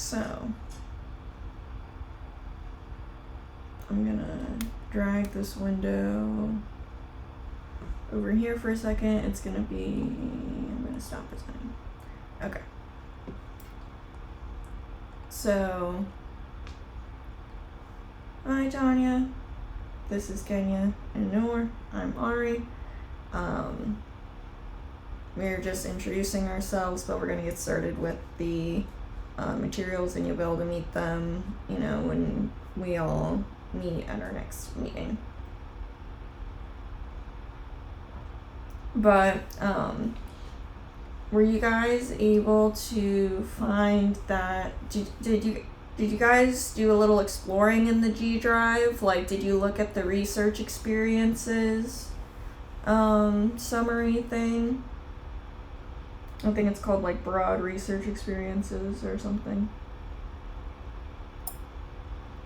So I'm gonna drag this window over here for a second. It's gonna be, I'm gonna stop the time. Okay. So, hi Tanya, this is Kenya and Noor. I'm Ari. We're just introducing ourselves, but we're gonna get started with the materials, and you'll be able to meet them, you know, when we all meet at our next meeting. But were you guys able to find that, did you guys do a little exploring in the G Drive? Like, did you look at the research experiences summary thing? I think it's called like broad research experiences or something.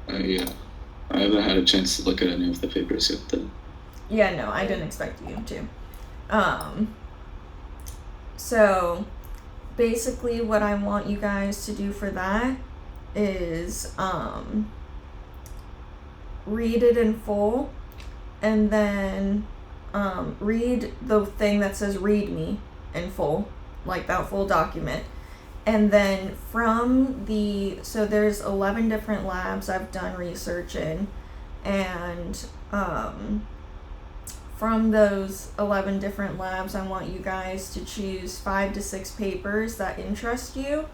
Yeah, I haven't had a chance to look at any of the papers yet though. Yeah, no, I didn't expect you to. So basically what I want you guys to do for that is read it in full, and then read the thing that says read me in full, like that full document. And then so there's 11 different labs I've done research in, and from those 11 different labs, I want you guys to choose 5 to 6 papers that interest you,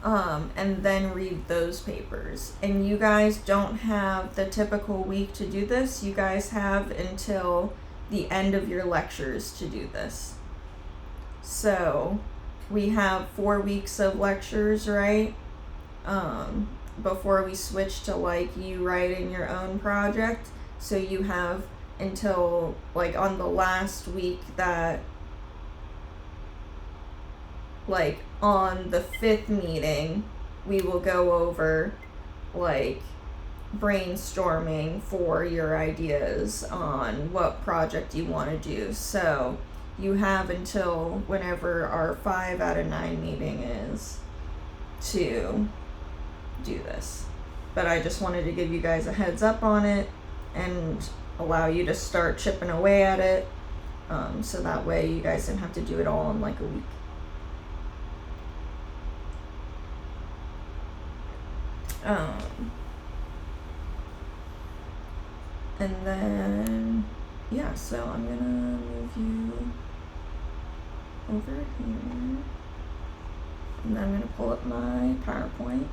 and then read those papers. And you guys don't have the typical week to do this. You guys have until the end of your lectures to do this. So we have 4 weeks of lectures, right? Before we switch to like you writing your own project. So you have until like on the last week that, like on the 5th meeting, we will go over like brainstorming for your ideas on what project you want to do. So you have until whenever our 5 out of 9 meeting is to do this. But I just wanted to give you guys a heads up on it and allow you to start chipping away at it, so that way you guys didn't have to do it all in like a week. And then, yeah, so I'm gonna move you over here, and then I'm gonna pull up my PowerPoint.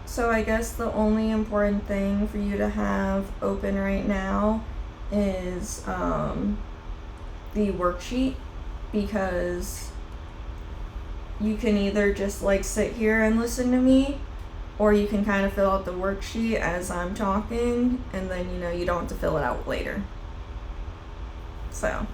So I guess the only important thing for you to have open right now is the worksheet, because you can either just like sit here and listen to me, or you can kind of fill out the worksheet as I'm talking, and then you know you don't have to fill it out later. So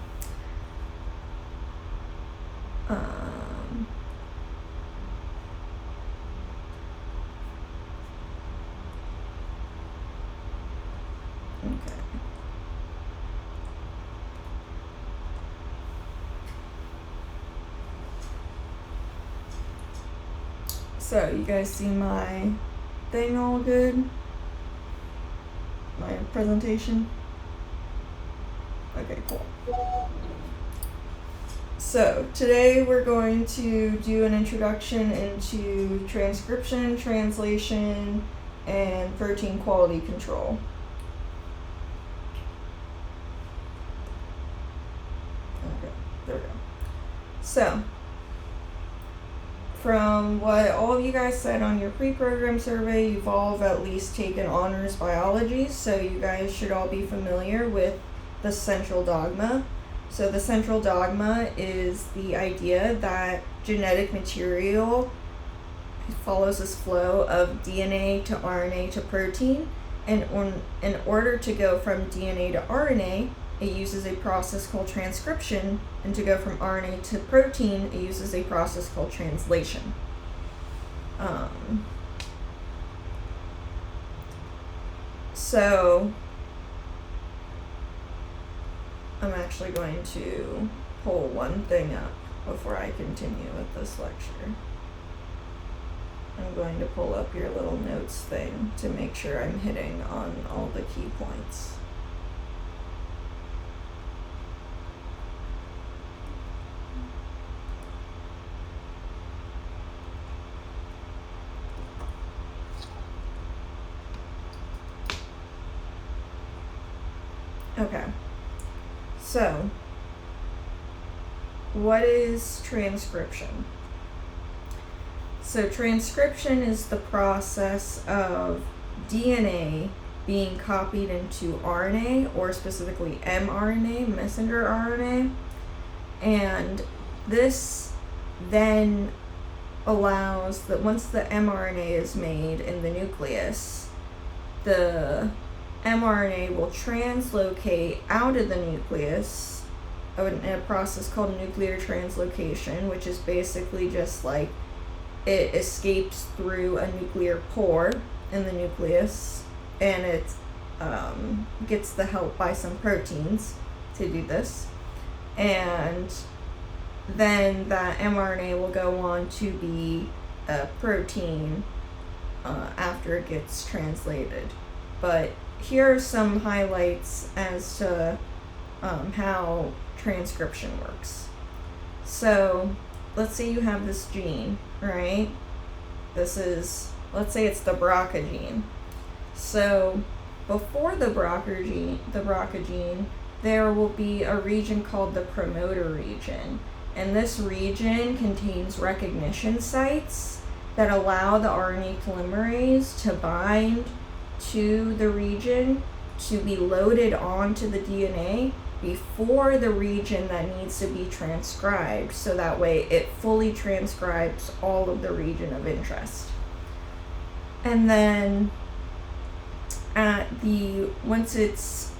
okay. So you guys see my thing all good? My presentation? Okay, cool. So today we're going to do an introduction into transcription, translation, and protein quality control. Okay, there we go. So, from what all of you guys said on your pre-program survey, you've all at least taken honors biology, so you guys should all be familiar with the central dogma. So the central dogma is the idea that genetic material follows this flow of DNA to RNA to protein, and in order to go from DNA to RNA, it uses a process called transcription, and to go from RNA to protein, it uses a process called translation. So I'm actually going to pull one thing up before I continue with this lecture. I'm going to pull up your little notes thing to make sure I'm hitting on all the key points. Okay, so what is transcription? So transcription is the process of DNA being copied into RNA, or specifically mRNA, messenger RNA, and this then allows that once the mRNA is made in the nucleus, the mRNA will translocate out of the nucleus in a process called nuclear translocation, which is basically just like it escapes through a nuclear pore in the nucleus, and it gets the help by some proteins to do this. And then that mRNA will go on to be a protein after it gets translated. But here are some highlights as to how transcription works. So let's say you have this gene, right? Let's say it's the BRCA gene. So before the BRCA gene, there will be a region called the promoter region. And this region contains recognition sites that allow the RNA polymerase to bind to the region to be loaded onto the DNA before the region that needs to be transcribed, so that way it fully transcribes all of the region of interest. And then once it's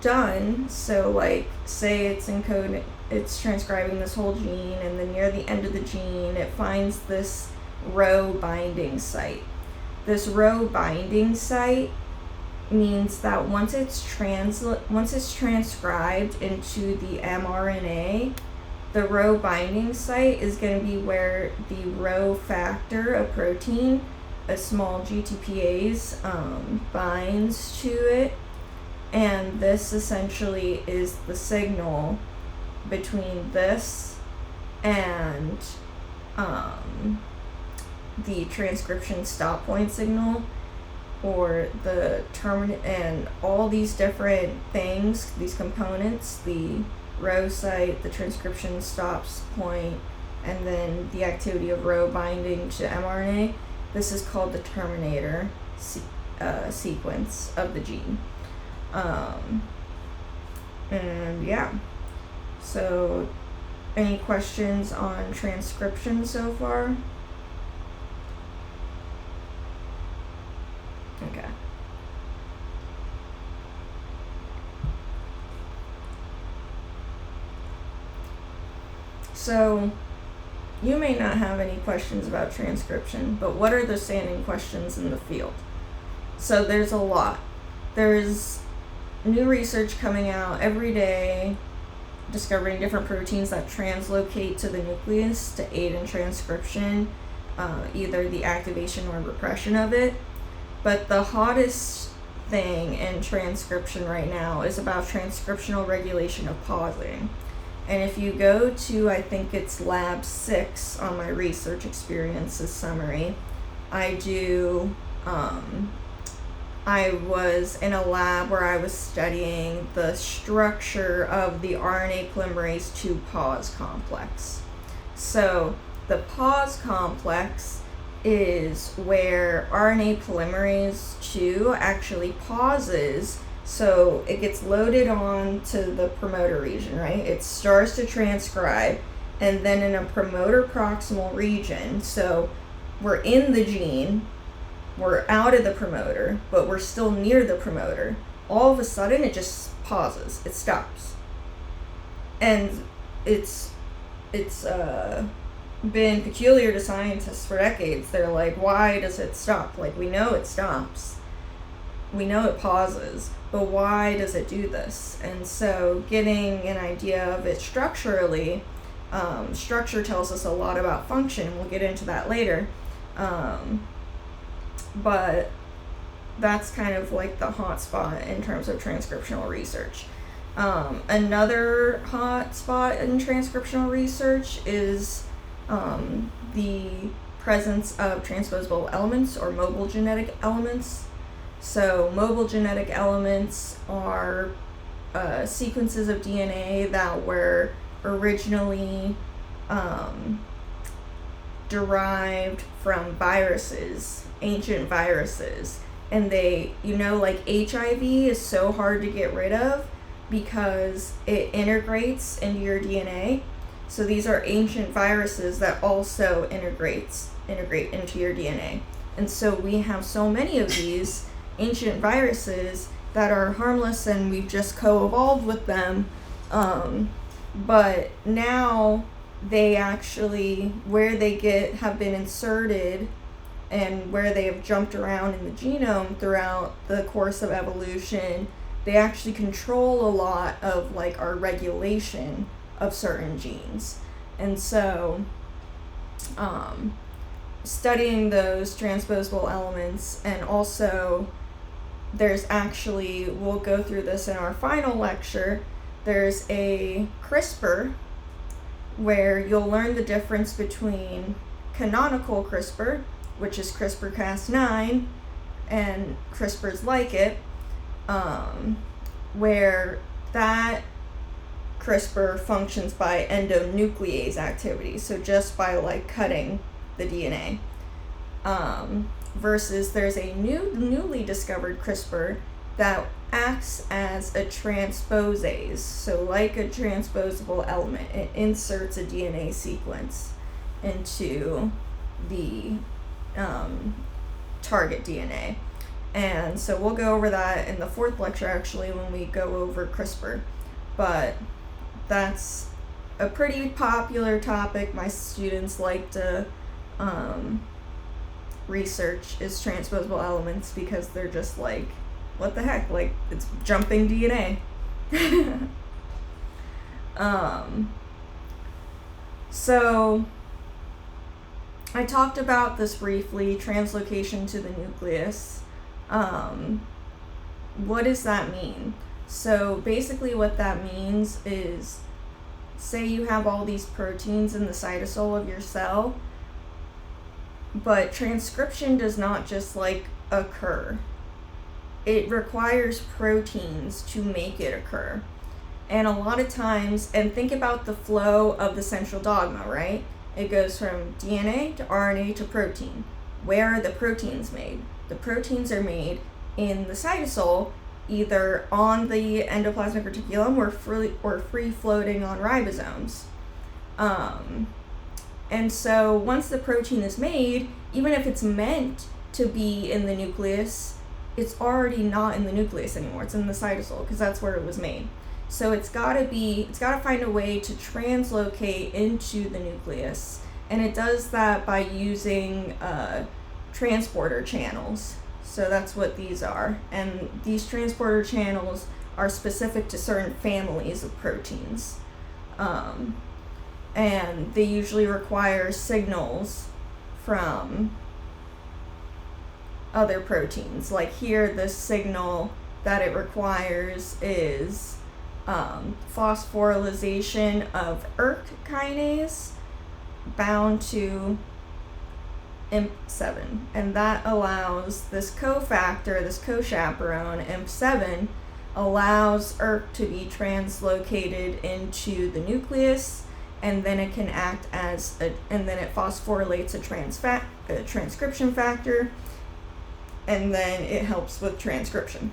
done, so like say it's encoded, it's transcribing this whole gene, and then near the end of the gene it finds this row binding site. This row binding site means that once it's transcribed into the mRNA, the row binding site is going to be where the row factor, a protein, a small GTPase, binds to it, and this essentially is the signal between this and the transcription stop point signal, or the terminate, and all these different things, these components, the row site, the transcription stops point, and then the activity of row binding to mRNA. This is called the terminator sequence of the gene. And yeah, so any questions on transcription so far? Okay. So you may not have any questions about transcription, but what are the standing questions in the field? So there's a lot. There's new research coming out every day discovering different proteins that translocate to the nucleus to aid in transcription, either the activation or repression of it. But the hottest thing in transcription right now is about transcriptional regulation of pausing. And if you go to, I think it's lab 6 on my research experiences summary, I was in a lab where I was studying the structure of the RNA polymerase II pause complex. So the pause complex is where RNA polymerase II actually pauses, so it gets loaded on to the promoter region, right? It starts to transcribe, and then in a promoter proximal region, so we're in the gene, we're out of the promoter, but we're still near the promoter. All of a sudden, it just pauses. It stops. And it's been peculiar to scientists for decades. They're like, why does it stop? Like, we know it stops. we know it pauses, but why does it do this? And so getting an idea of it structurally, structure tells us a lot about function. We'll get into that later. But that's kind of like the hot spot in terms of transcriptional research. Another hot spot in transcriptional research is the presence of transposable elements or mobile genetic elements. So mobile genetic elements are sequences of DNA that were originally derived from viruses, ancient viruses. And they, like HIV is so hard to get rid of because it integrates into your DNA. So these are ancient viruses that also integrate into your DNA. And so we have so many of these ancient viruses that are harmless, and we've just co-evolved with them. But now they actually, where they have been inserted and where they have jumped around in the genome throughout the course of evolution, they actually control a lot of like our regulation of certain genes. And so studying those transposable elements, and also there's actually, we'll go through this in our final lecture, there's a CRISPR where you'll learn the difference between canonical CRISPR, which is CRISPR-Cas9, and CRISPRs like it, where that CRISPR functions by endonuclease activity, so just by like cutting the DNA, versus there's a newly discovered CRISPR that acts as a transposase, so like a transposable element, it inserts a DNA sequence into the target DNA. And so we'll go over that in the fourth lecture actually when we go over CRISPR, but that's a pretty popular topic my students like to research, is transposable elements, because they're just like, what the heck, like it's jumping DNA. So I talked about this briefly, translocation to the nucleus. What does that mean? So basically what that means is, say you have all these proteins in the cytosol of your cell, but transcription does not just like occur. It requires proteins to make it occur. And a lot of times, and think about the flow of the central dogma, right? It goes from DNA to RNA to protein. Where are the proteins made? The proteins are made in the cytosol, either on the endoplasmic reticulum or free floating on ribosomes. And so once the protein is made, even if it's meant to be in the nucleus, it's already not in the nucleus anymore. It's in the cytosol because that's where it was made. So it's got to find a way to translocate into the nucleus. And it does that by using transporter channels. So that's what these are. And these transporter channels are specific to certain families of proteins. And they usually require signals from other proteins. Like here, the signal that it requires is phosphorylation of ERK kinase bound to IMP7, and that allows this cofactor, this co-chaperone, IMP7, allows ERK to be translocated into the nucleus, and then it can act as and then it phosphorylates a transcription factor, and then it helps with transcription.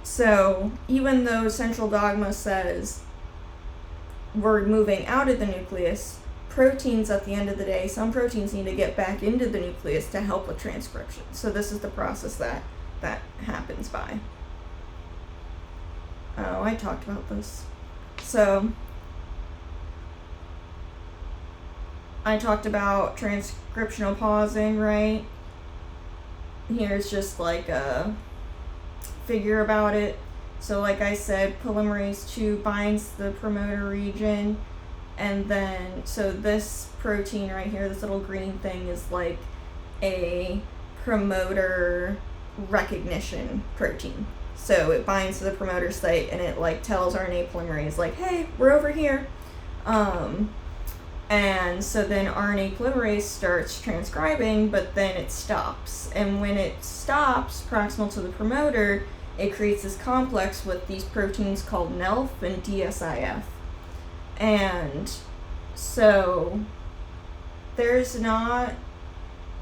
So even though central dogma says we're moving out of the nucleus, proteins at the end of the day, some proteins need to get back into the nucleus to help with transcription. So this is the process that happens by. Oh, I talked about this. So I talked about transcriptional pausing, right? Here's just like a figure about it. So like I said, polymerase 2 binds the promoter region, and then, so this protein right here, this little green thing, is like a promoter recognition protein. So it binds to the promoter site and it like tells RNA polymerase like, hey, we're over here. And so then RNA polymerase starts transcribing, but then it stops. And when it stops proximal to the promoter, it creates this complex with these proteins called NELF and DSIF. And so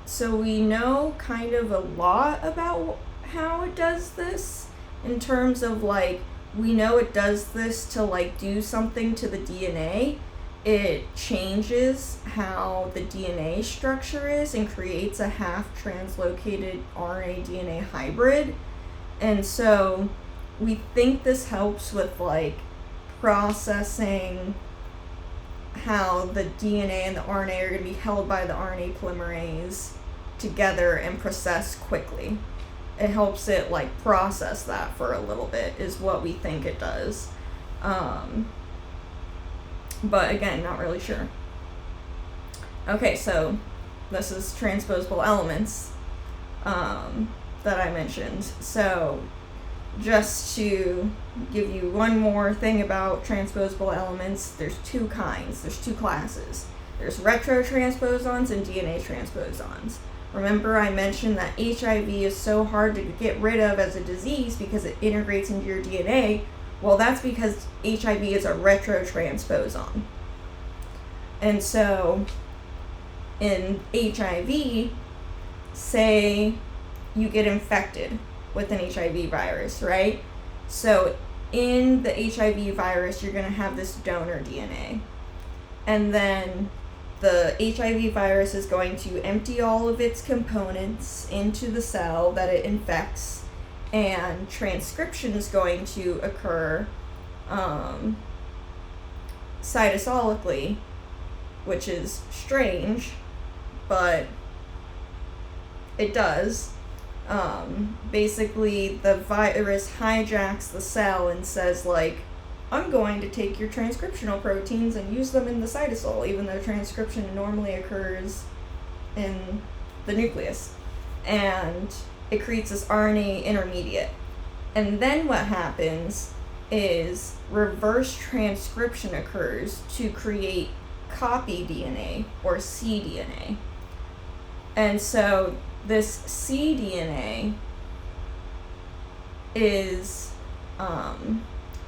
so we know kind of a lot about how it does this, in terms of like, we know it does this to like do something to the DNA. It changes how the DNA structure is and creates a half translocated RNA DNA hybrid. And so we think this helps with like processing how the DNA and the RNA are going to be held by the RNA polymerase together and processed quickly. It helps it like process that for a little bit, is what we think it does. But again, not really sure. Okay, so this is transposable elements that I mentioned. So just to give you one more thing about transposable elements, there's two kinds, there's two classes. There's retrotransposons and DNA transposons. Remember I mentioned that HIV is so hard to get rid of as a disease because it integrates into your DNA. Well, that's because HIV is a retrotransposon. And so in HIV, say you get infected with an HIV virus, right? So in the HIV virus, you're going to have this donor DNA. And then the HIV virus is going to empty all of its components into the cell that it infects, and transcription is going to occur cytosolically, which is strange, but it does. Basically, the virus hijacks the cell and says, like, I'm going to take your transcriptional proteins and use them in the cytosol, even though transcription normally occurs in the nucleus. And it creates this RNA intermediate. And then what happens is reverse transcription occurs to create copy DNA or cDNA. And so this cDNA is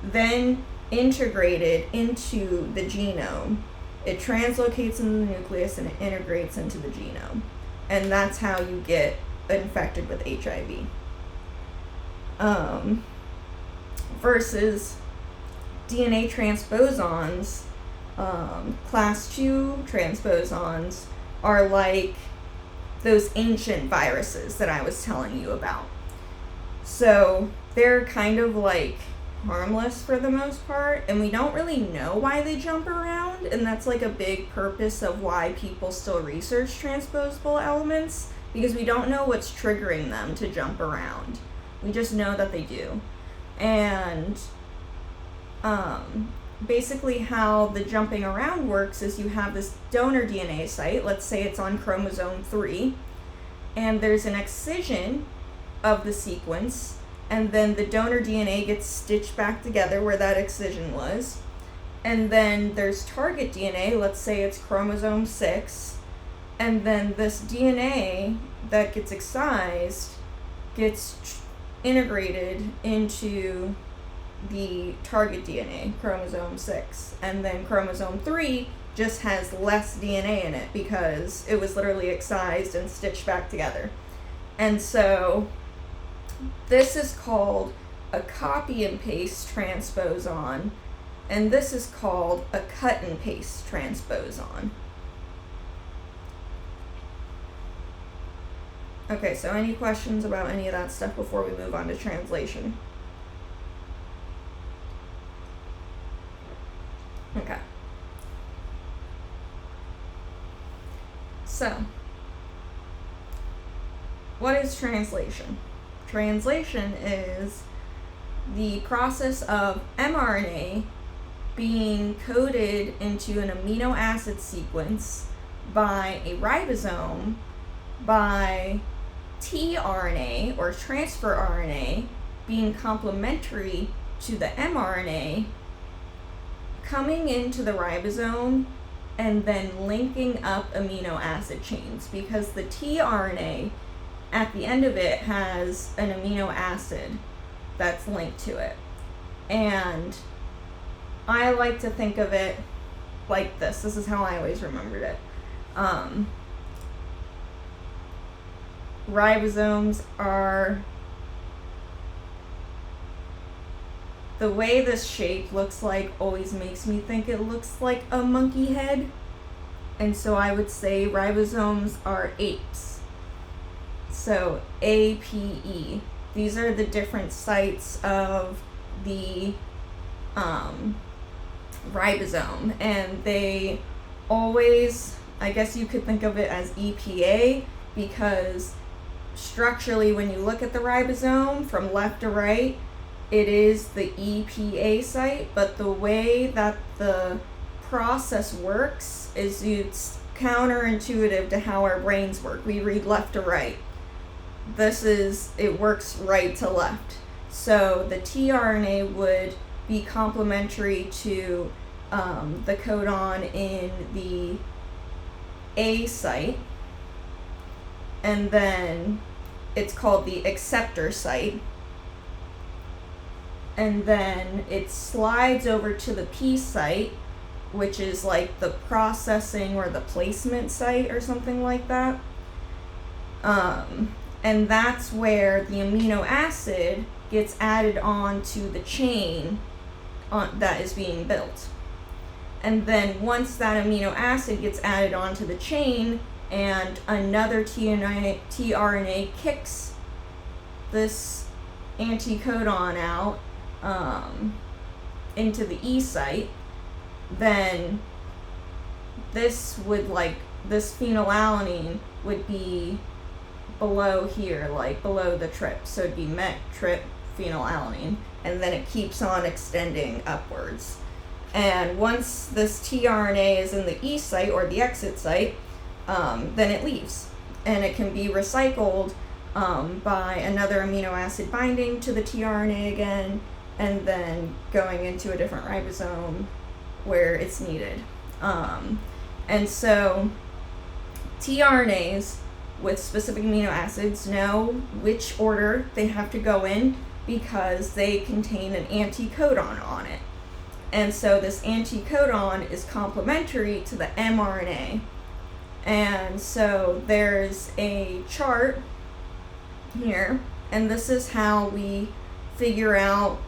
then integrated into the genome. It translocates in the nucleus and it integrates into the genome. And that's how you get infected with HIV. Versus DNA transposons, class 2 transposons are like those ancient viruses that I was telling you about. So they're kind of like harmless for the most part, and we don't really know why they jump around, and that's like a big purpose of why people still research transposable elements, because we don't know what's triggering them to jump around. We just know that they do. And basically how the jumping around works is you have this donor DNA site, let's say it's on chromosome 3, and there's an excision of the sequence, and then the donor DNA gets stitched back together where that excision was, and then there's target DNA, let's say it's chromosome 6, and then this DNA that gets excised gets integrated into the target DNA, chromosome 6, and then chromosome 3 just has less DNA in it because it was literally excised and stitched back together. And so this is called a copy and paste transposon, and this is called a cut and paste transposon. Okay, so any questions about any of that stuff before we move on to translation? Okay. So, what is translation? Translation is the process of mRNA being coded into an amino acid sequence by a ribosome by tRNA or transfer RNA being complementary to the mRNA coming into the ribosome and then linking up amino acid chains, because the tRNA at the end of it has an amino acid that's linked to it. And I like to think of it like this. This is how I always remembered it. Ribosomes are, the way this shape looks like always makes me think it looks like a monkey head. And so I would say ribosomes are apes. So APE. These are the different sites of the ribosome, and they always, I guess you could think of it as EPA, because structurally when you look at the ribosome from left to right, it is the EPA site, but the way that the process works is it's counterintuitive to how our brains work. We read left to right. It works right to left. So the tRNA would be complementary to the codon in the A site, and then it's called the acceptor site, and then it slides over to the P site, which is like the processing or the placement site or something like that. And that's where the amino acid gets added on to the chain that is being built. And then once that amino acid gets added onto the chain and another tRNA kicks this anticodon out into the E site, then this phenylalanine would be below here, like below the trip. So it'd be met, trip, phenylalanine, and then it keeps on extending upwards. And once this tRNA is in the E site or the exit site, then it leaves. And it can be recycled by another amino acid binding to the tRNA again, and then going into a different ribosome where it's needed. And so tRNAs with specific amino acids know which order they have to go in because they contain an anticodon on it. And so this anticodon is complementary to the mRNA. And so there's a chart here, and this is how we figure out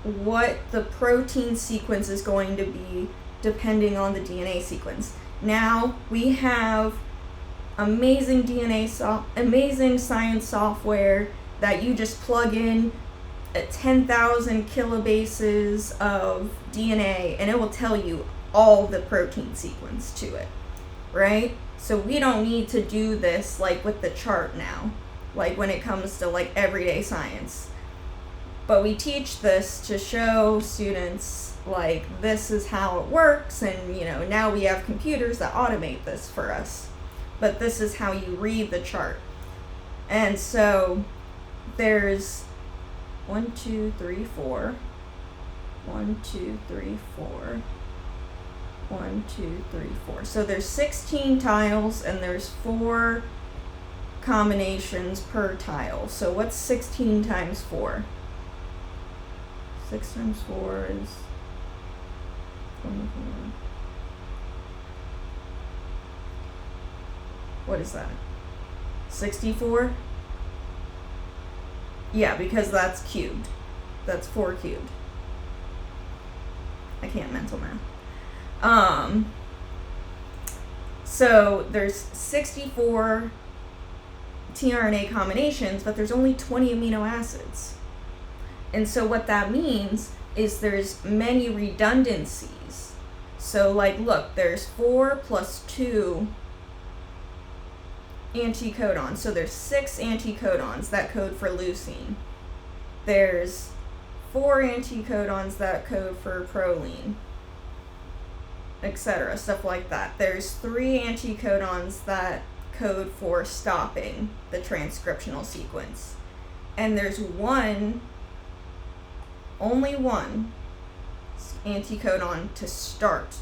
what the protein sequence is going to be depending on the DNA sequence. Now we have amazing amazing science software that you just plug in 10,000 kilobases of DNA and it will tell you all the protein sequence to it, right? So we don't need to do this like with the chart now, like when it comes to like everyday science. But we teach this to show students like this is how it works, and now we have computers that automate this for us. But this is how you read the chart. And so there's 1, 2, 3, 4. 1, 2, 3, 4. 1, 2, 3, 4. So there's 16 tiles and there's 4 combinations per tile. So what's 16 times 4? 6 times 4 is 24. What is that? 64? Yeah, because that's cubed. That's 4 cubed. I can't mental math. So there's 64 tRNA combinations, but there's only 20 amino acids. And so what that means is there's many redundancies. So like, look, there's 4 plus 2 anticodons. So there's 6 anticodons that code for leucine. There's 4 anticodons that code for proline, etc., stuff like that. There's 3 anticodons that code for stopping the transcriptional sequence. And there's only one anticodon to start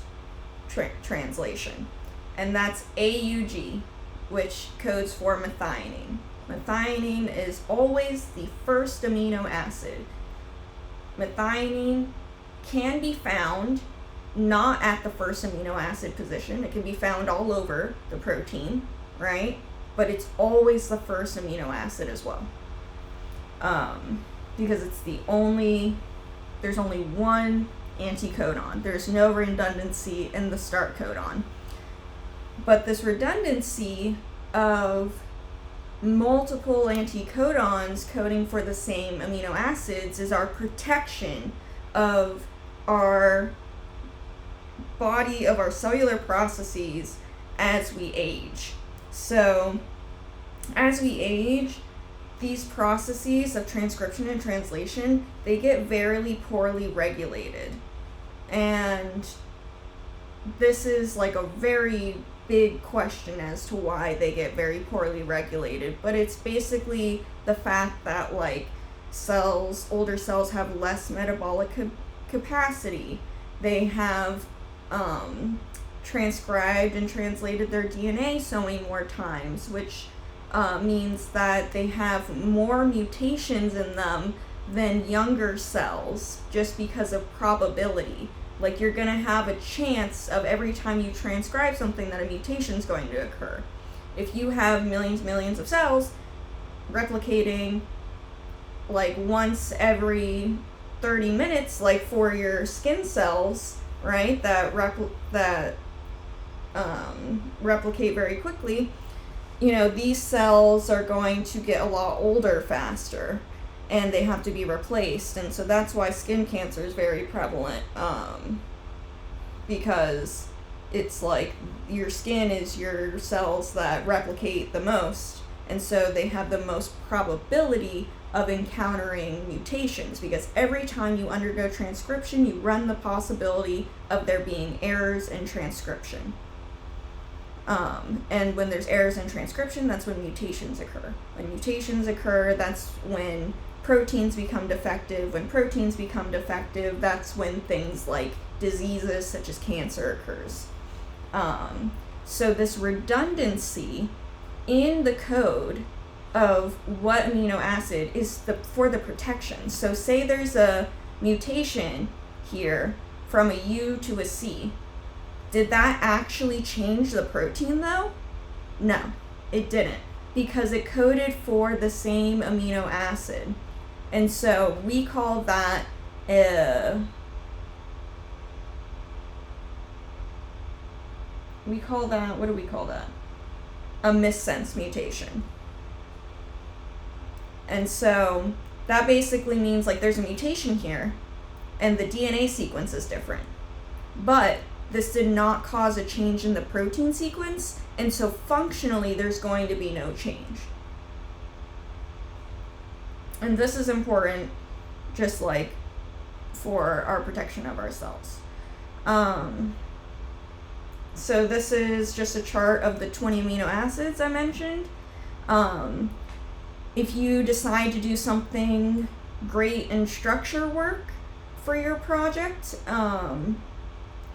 translation. And that's AUG, which codes for methionine. Methionine is always the first amino acid. Methionine can be found not at the first amino acid position. It can be found all over the protein, right? But it's always the first amino acid as well. Because it's there's only one anticodon. There's no redundancy in the start codon. But this redundancy of multiple anticodons coding for the same amino acids is our protection of our body, of our cellular processes as we age. So as we age, these processes of transcription and translation, they get very poorly regulated. And this is like a very big question as to why they get very poorly regulated. But it's basically the fact that like older cells have less metabolic capacity. They have transcribed and translated their DNA so many more times, which means that they have more mutations in them than younger cells, just because of probability. Like, you're going to have a chance of every time you transcribe something that a mutation is going to occur. If you have millions of cells replicating like once every 30 minutes, like for your skin cells, right, that replicate very quickly, these cells are going to get a lot older faster, and they have to be replaced. And so that's why skin cancer is very prevalent, because it's like your skin is your cells that replicate the most, and so they have the most probability of encountering mutations, because every time you undergo transcription, you run the possibility of there being errors in transcription. And when there's errors in transcription, that's when mutations occur. When mutations occur, that's when proteins become defective. When proteins become defective, that's when things like diseases such as cancer occurs. So this redundancy in the code of what amino acid is for the protection. So say there's a mutation here from a U to a C. Did that actually change the protein though? No, it didn't, because it coded for the same amino acid. And so we call that a missense mutation. And so that basically means like there's a mutation here and the DNA sequence is different. But this did not cause a change in the protein sequence, and so functionally there's going to be no change. And this is important just like for our protection of our cells. So this is just a chart of the 20 amino acids I mentioned. If you decide to do something great in structure work for your project,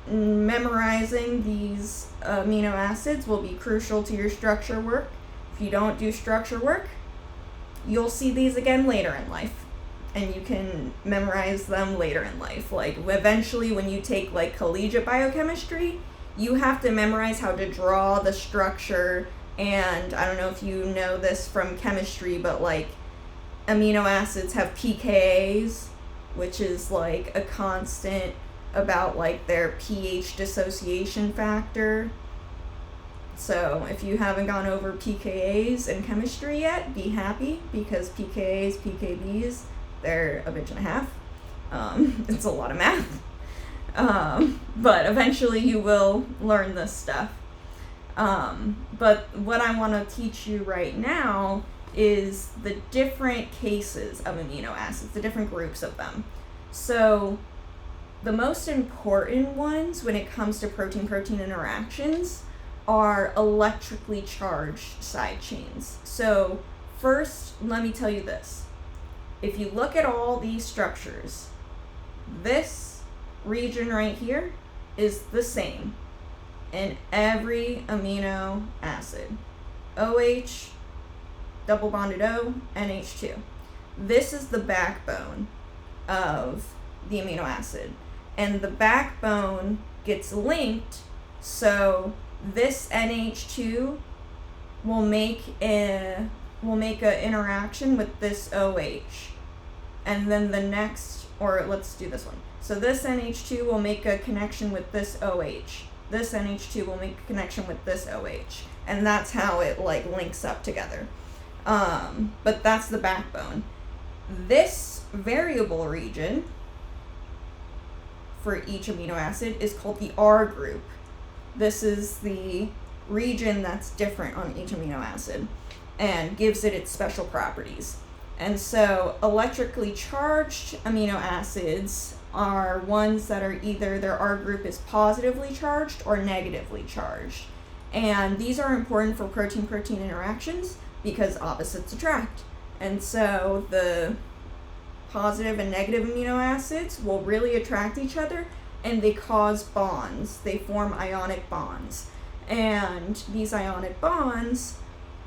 memorizing these amino acids will be crucial to your structure work. If you don't do structure work, you'll see these again later in life, and you can memorize them later in life. Like eventually when you take like collegiate biochemistry, you have to memorize how to draw the structure. And I don't know if you know this from chemistry, but like amino acids have pKa's, which is like a constant about like their pH dissociation factor. So if you haven't gone over pKa's in chemistry yet, be happy, because pKa's, pKb's, they're a bitch and a half. It's a lot of math. But eventually you will learn this stuff. But what I want to teach you right now is the different cases of amino acids, the different groups of them. So the most important ones when it comes to protein-protein interactions are electrically charged side chains. So first, let me tell you this. If you look at all these structures, this region right here is the same in every amino acid. OH, double bonded O, NH2. This is the backbone of the amino acid. And the backbone gets linked, so this NH2 will make an interaction with this OH. And then the next, or let's do this one. So this NH2 will make a connection with this OH. This NH2 will make a connection with this OH. And that's how it like links up together. But that's the backbone. This variable region for each amino acid is called the R group. This is the region that's different on each amino acid and gives it its special properties. And so electrically charged amino acids are ones that are either their R group is positively charged or negatively charged. And these are important for protein-protein interactions because opposites attract. And so the positive and negative amino acids will really attract each other, and they cause bonds. They form ionic bonds. And these ionic bonds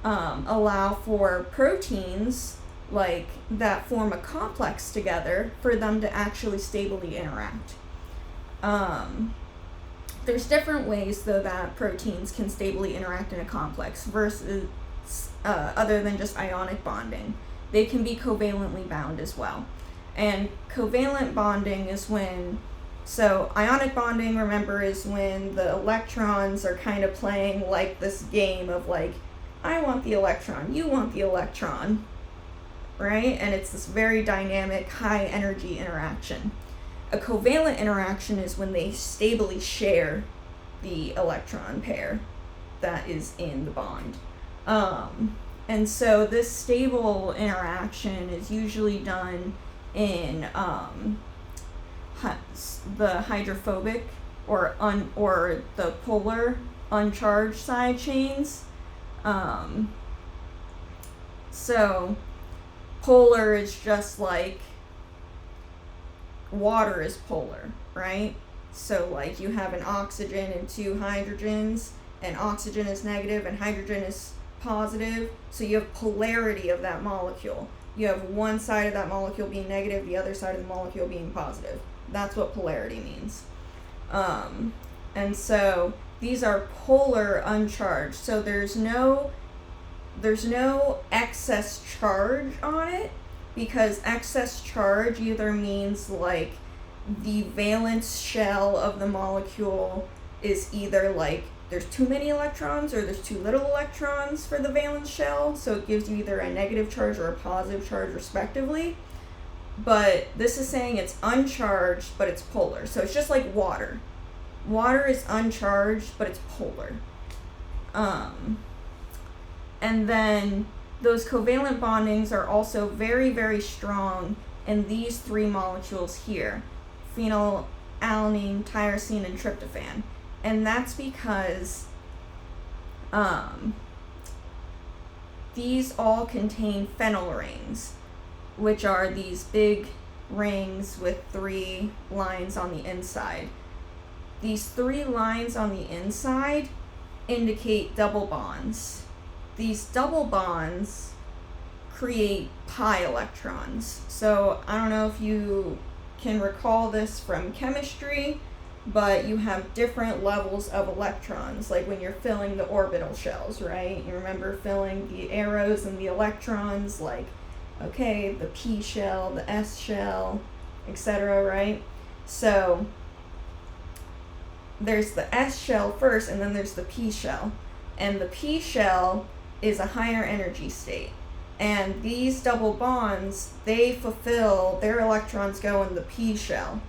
allow for proteins like that form a complex together for them to actually stably interact. There's different ways though that proteins can stably interact in a complex versus other than just ionic bonding. They can be covalently bound as well. And covalent bonding is when, so ionic bonding, remember, is when the electrons are kind of playing like this game of like, I want the electron, you want the electron, right? And it's this very dynamic, high energy interaction. A covalent interaction is when they stably share the electron pair that is in the bond. And so this stable interaction is usually done in the hydrophobic or the polar uncharged side chains. So polar is just like water is polar, right? So like you have an oxygen and two hydrogens, and oxygen is negative and hydrogen is positive, so you have polarity of that molecule. You have one side of that molecule being negative, the other side of the molecule being positive. That's what polarity means. And so these are polar uncharged, so there's no excess charge on it, because excess charge either means like the valence shell of the molecule is either like there's too many electrons or there's too little electrons for the valence shell, so it gives you either a negative charge or a positive charge respectively. But this is saying it's uncharged, but it's polar. So it's just like water. Water is uncharged, but it's polar. And then those covalent bondings are also very, very strong in these three molecules here: phenylalanine, tyrosine, and tryptophan. And that's because these all contain phenyl rings, which are these big rings with 3 lines on the inside. These 3 lines on the inside indicate double bonds. These double bonds create pi electrons. So I don't know if you can recall this from chemistry, but you have different levels of electrons, like when you're filling the orbital shells, right? You remember filling the arrows and the electrons, like, okay, the p shell, the s shell, etc., right? So there's the s shell first, and then there's the p shell. And the p shell is a higher energy state. And these double bonds, they fulfill, their electrons go in the p shell.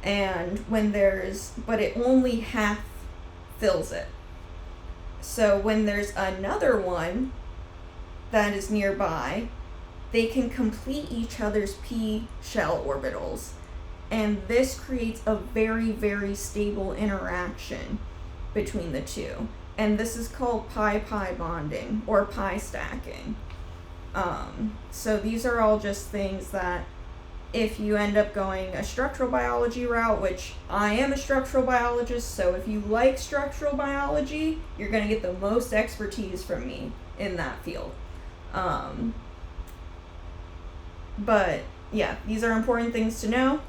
And when but it only half fills it. So when there's another one that is nearby, they can complete each other's p shell orbitals. And this creates a very, very stable interaction between the two. And this is called pi-pi bonding or pi stacking. So these are all just things that if you end up going a structural biology route, which I am a structural biologist, so if you like structural biology, you're going to get the most expertise from me in that field. But yeah, these are important things to know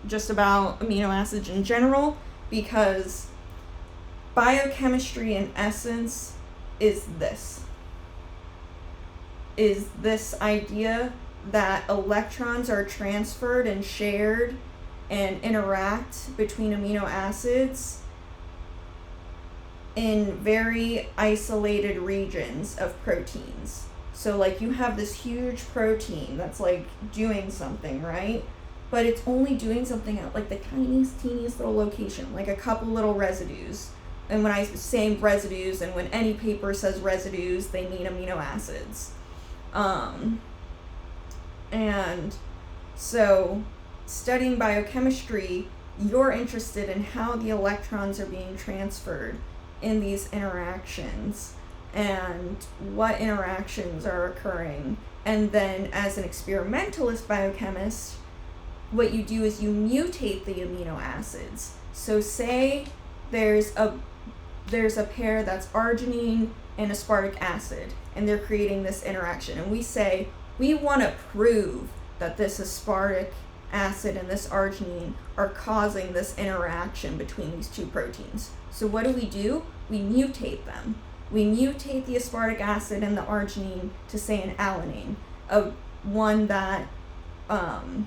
just about amino acids in general, because biochemistry in essence is this idea that electrons are transferred and shared and interact between amino acids in very isolated regions of proteins. So like you have this huge protein that's like doing something, right? But it's only doing something at like the teeniest little location, like a couple little residues. And when I say residues, and when any paper says residues, they mean amino acids. And so studying biochemistry, you're interested in how the electrons are being transferred in these interactions and what interactions are occurring. And then as an experimentalist biochemist, what you do is you mutate the amino acids. So say there's a pair that's arginine and aspartic acid, and they're creating this interaction. And we say, we want to prove that this aspartic acid and this arginine are causing this interaction between these two proteins. So what do? We mutate them. We mutate the aspartic acid and the arginine to say an alanine, one that an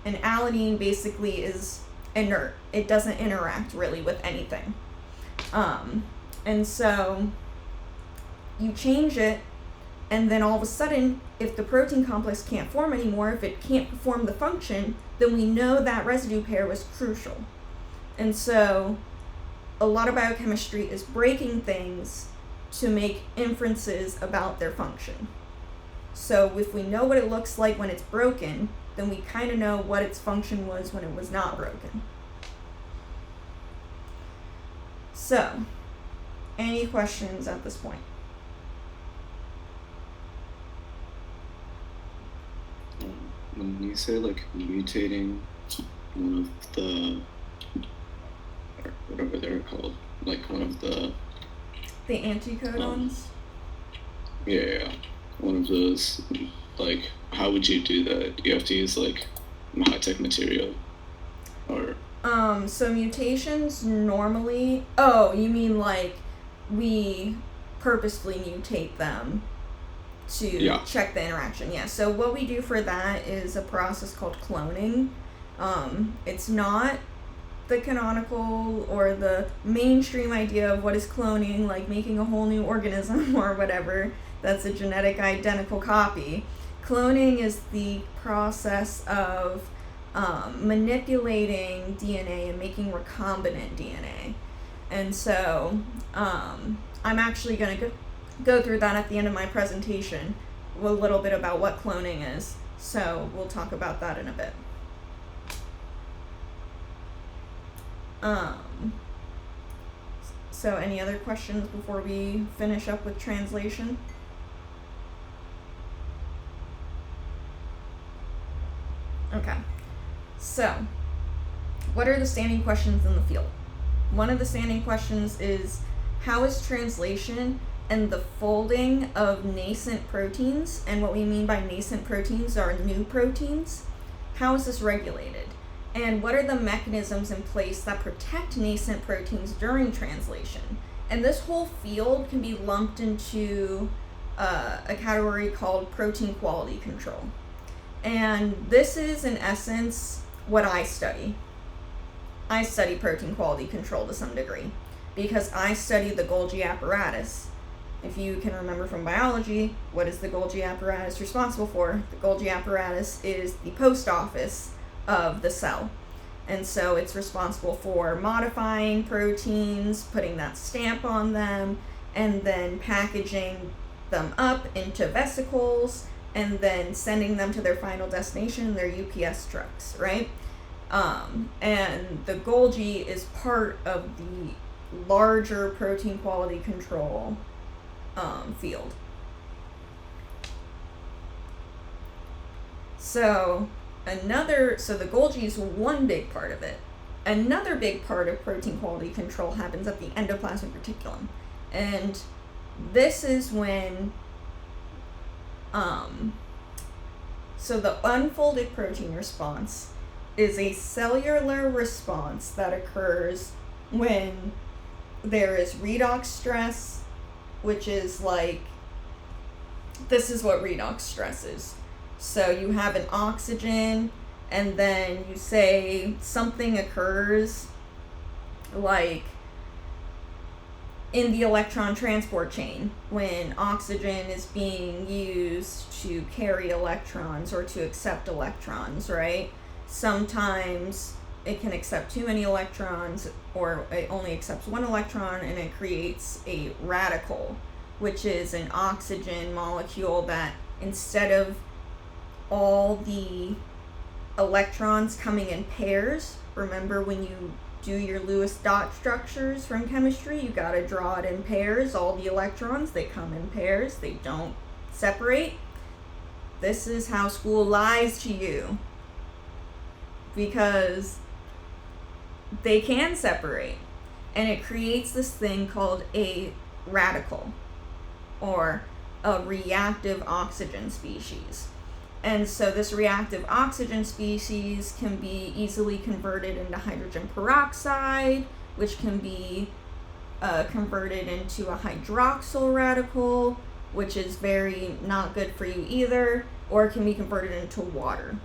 alanine basically is inert. It doesn't interact really with anything. And so you change it, and then all of a sudden, if the protein complex can't form anymore, if it can't perform the function, then we know that residue pair was crucial. And so a lot of biochemistry is breaking things to make inferences about their function. So if we know what it looks like when it's broken, then we kind of know what its function was when it was not broken. So, any questions at this point? When you say like mutating one of the, or whatever they're called, like one of the anticodons? Yeah, one of those, like, how would you do that? Do you have to use like high-tech material, or? So mutations normally, you mean like we purposefully mutate them to check the interaction. Yeah, so what we do for that is a process called cloning. It's not the canonical or the mainstream idea of what is cloning, like making a whole new organism or whatever that's a genetic identical copy. Cloning is the process of manipulating DNA and making recombinant DNA. And so I'm actually going to go through that at the end of my presentation, a little bit about what cloning is. So we'll talk about that in a bit. So any other questions before we finish up with translation? Okay. So, what are the standing questions in the field? One of the standing questions is, how is translation and the folding of nascent proteins, and what we mean by nascent proteins are new proteins, how is this regulated? And what are the mechanisms in place that protect nascent proteins during translation? And this whole field can be lumped into a category called protein quality control. And this is, in essence, what I study. I study protein quality control to some degree because I study the Golgi apparatus. If you can remember from biology, what is the Golgi apparatus responsible for? The Golgi apparatus is the post office of the cell. And so it's responsible for modifying proteins, putting that stamp on them, and then packaging them up into vesicles, and then sending them to their final destination in their UPS trucks, right? And the Golgi is part of the larger protein quality control field. So the Golgi is one big part of it. Another big part of protein quality control happens at the endoplasmic reticulum. And this is when, so the unfolded protein response is a cellular response that occurs when there is redox stress, which is like, this is what redox stress is. So you have an oxygen, and then you say something occurs, like in the electron transport chain, when oxygen is being used to carry electrons or to accept electrons, right? Sometimes it can accept too many electrons, or it only accepts one electron, and it creates a radical, which is an oxygen molecule that, instead of all the electrons coming in pairs, remember when you do your Lewis dot structures from chemistry, you gotta draw it in pairs. All the electrons, they come in pairs, they don't separate. This is how school lies to you, because they can separate, and it creates this thing called a radical, or a reactive oxygen species. And so this reactive oxygen species can be easily converted into hydrogen peroxide, which can be converted into a hydroxyl radical, which is very not good for you either, or it can be converted into water.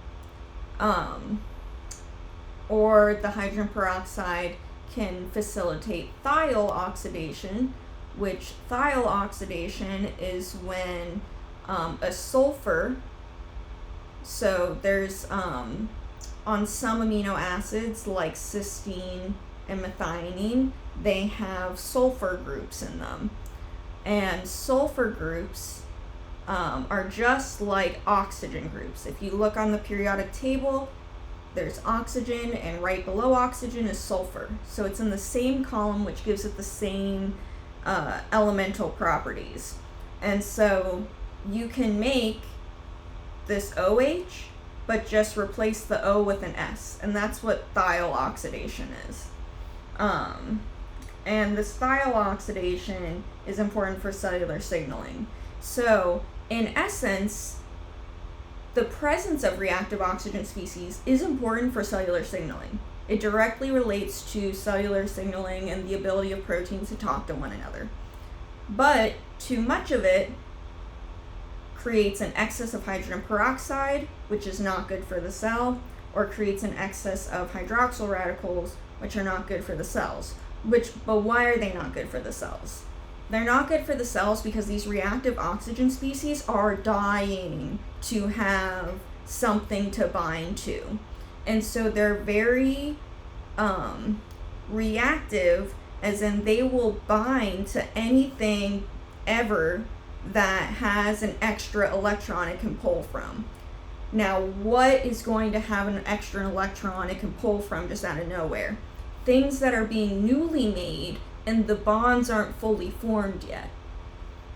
Or the hydrogen peroxide can facilitate thiol oxidation, which thiol oxidation is when a sulfur, so there's on some amino acids like cysteine and methionine, they have sulfur groups in them. And sulfur groups are just like oxygen groups. If you look on the periodic table, there's oxygen, and right below oxygen is sulfur. So it's in the same column, which gives it the same elemental properties. And so you can make this OH, but just replace the O with an S, and that's what thiol oxidation is. And this thiol oxidation is important for cellular signaling. So in essence, the presence of reactive oxygen species is important for cellular signaling. It directly relates to cellular signaling and the ability of proteins to talk to one another. But too much of it creates an excess of hydrogen peroxide, which is not good for the cell, or creates an excess of hydroxyl radicals, which are not good for the cells. But why are they not good for the cells? They're not good for the cells because these reactive oxygen species are dying to have something to bind to. And so they're very reactive, as in they will bind to anything ever that has an extra electron it can pull from. Now, what is going to have an extra electron it can pull from just out of nowhere? Things that are being newly made and the bonds aren't fully formed yet.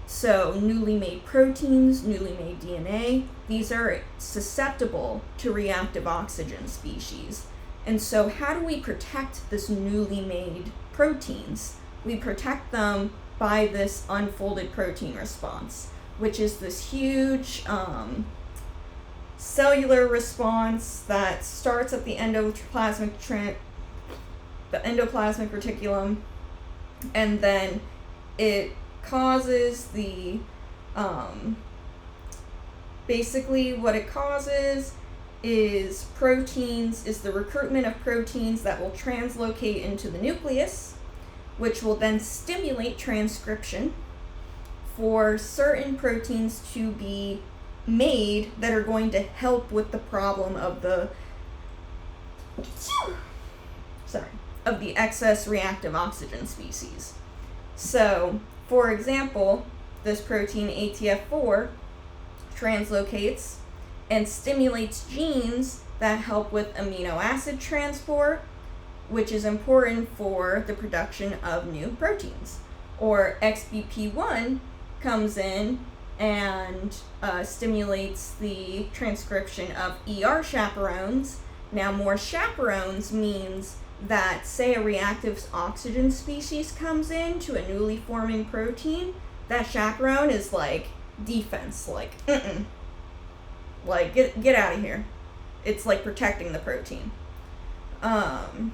So newly made proteins, newly made DNA, these are susceptible to reactive oxygen species. And so how do we protect this newly made proteins? We protect them by this unfolded protein response, which is this huge cellular response that starts at the endoplasmic reticulum, and then it causes the basically what it causes is the recruitment of proteins that will translocate into the nucleus, which will then stimulate transcription for certain proteins to be made that are going to help with the problem of the of the excess reactive oxygen species. So, for example, this protein ATF4 translocates and stimulates genes that help with amino acid transport, which is important for the production of new proteins. Or XBP1 comes in and stimulates the transcription of ER chaperones. Now, more chaperones means that, say, a reactive oxygen species comes in to a newly forming protein, that chaperone is like defense, like, like, get out of here. It's like protecting the protein. And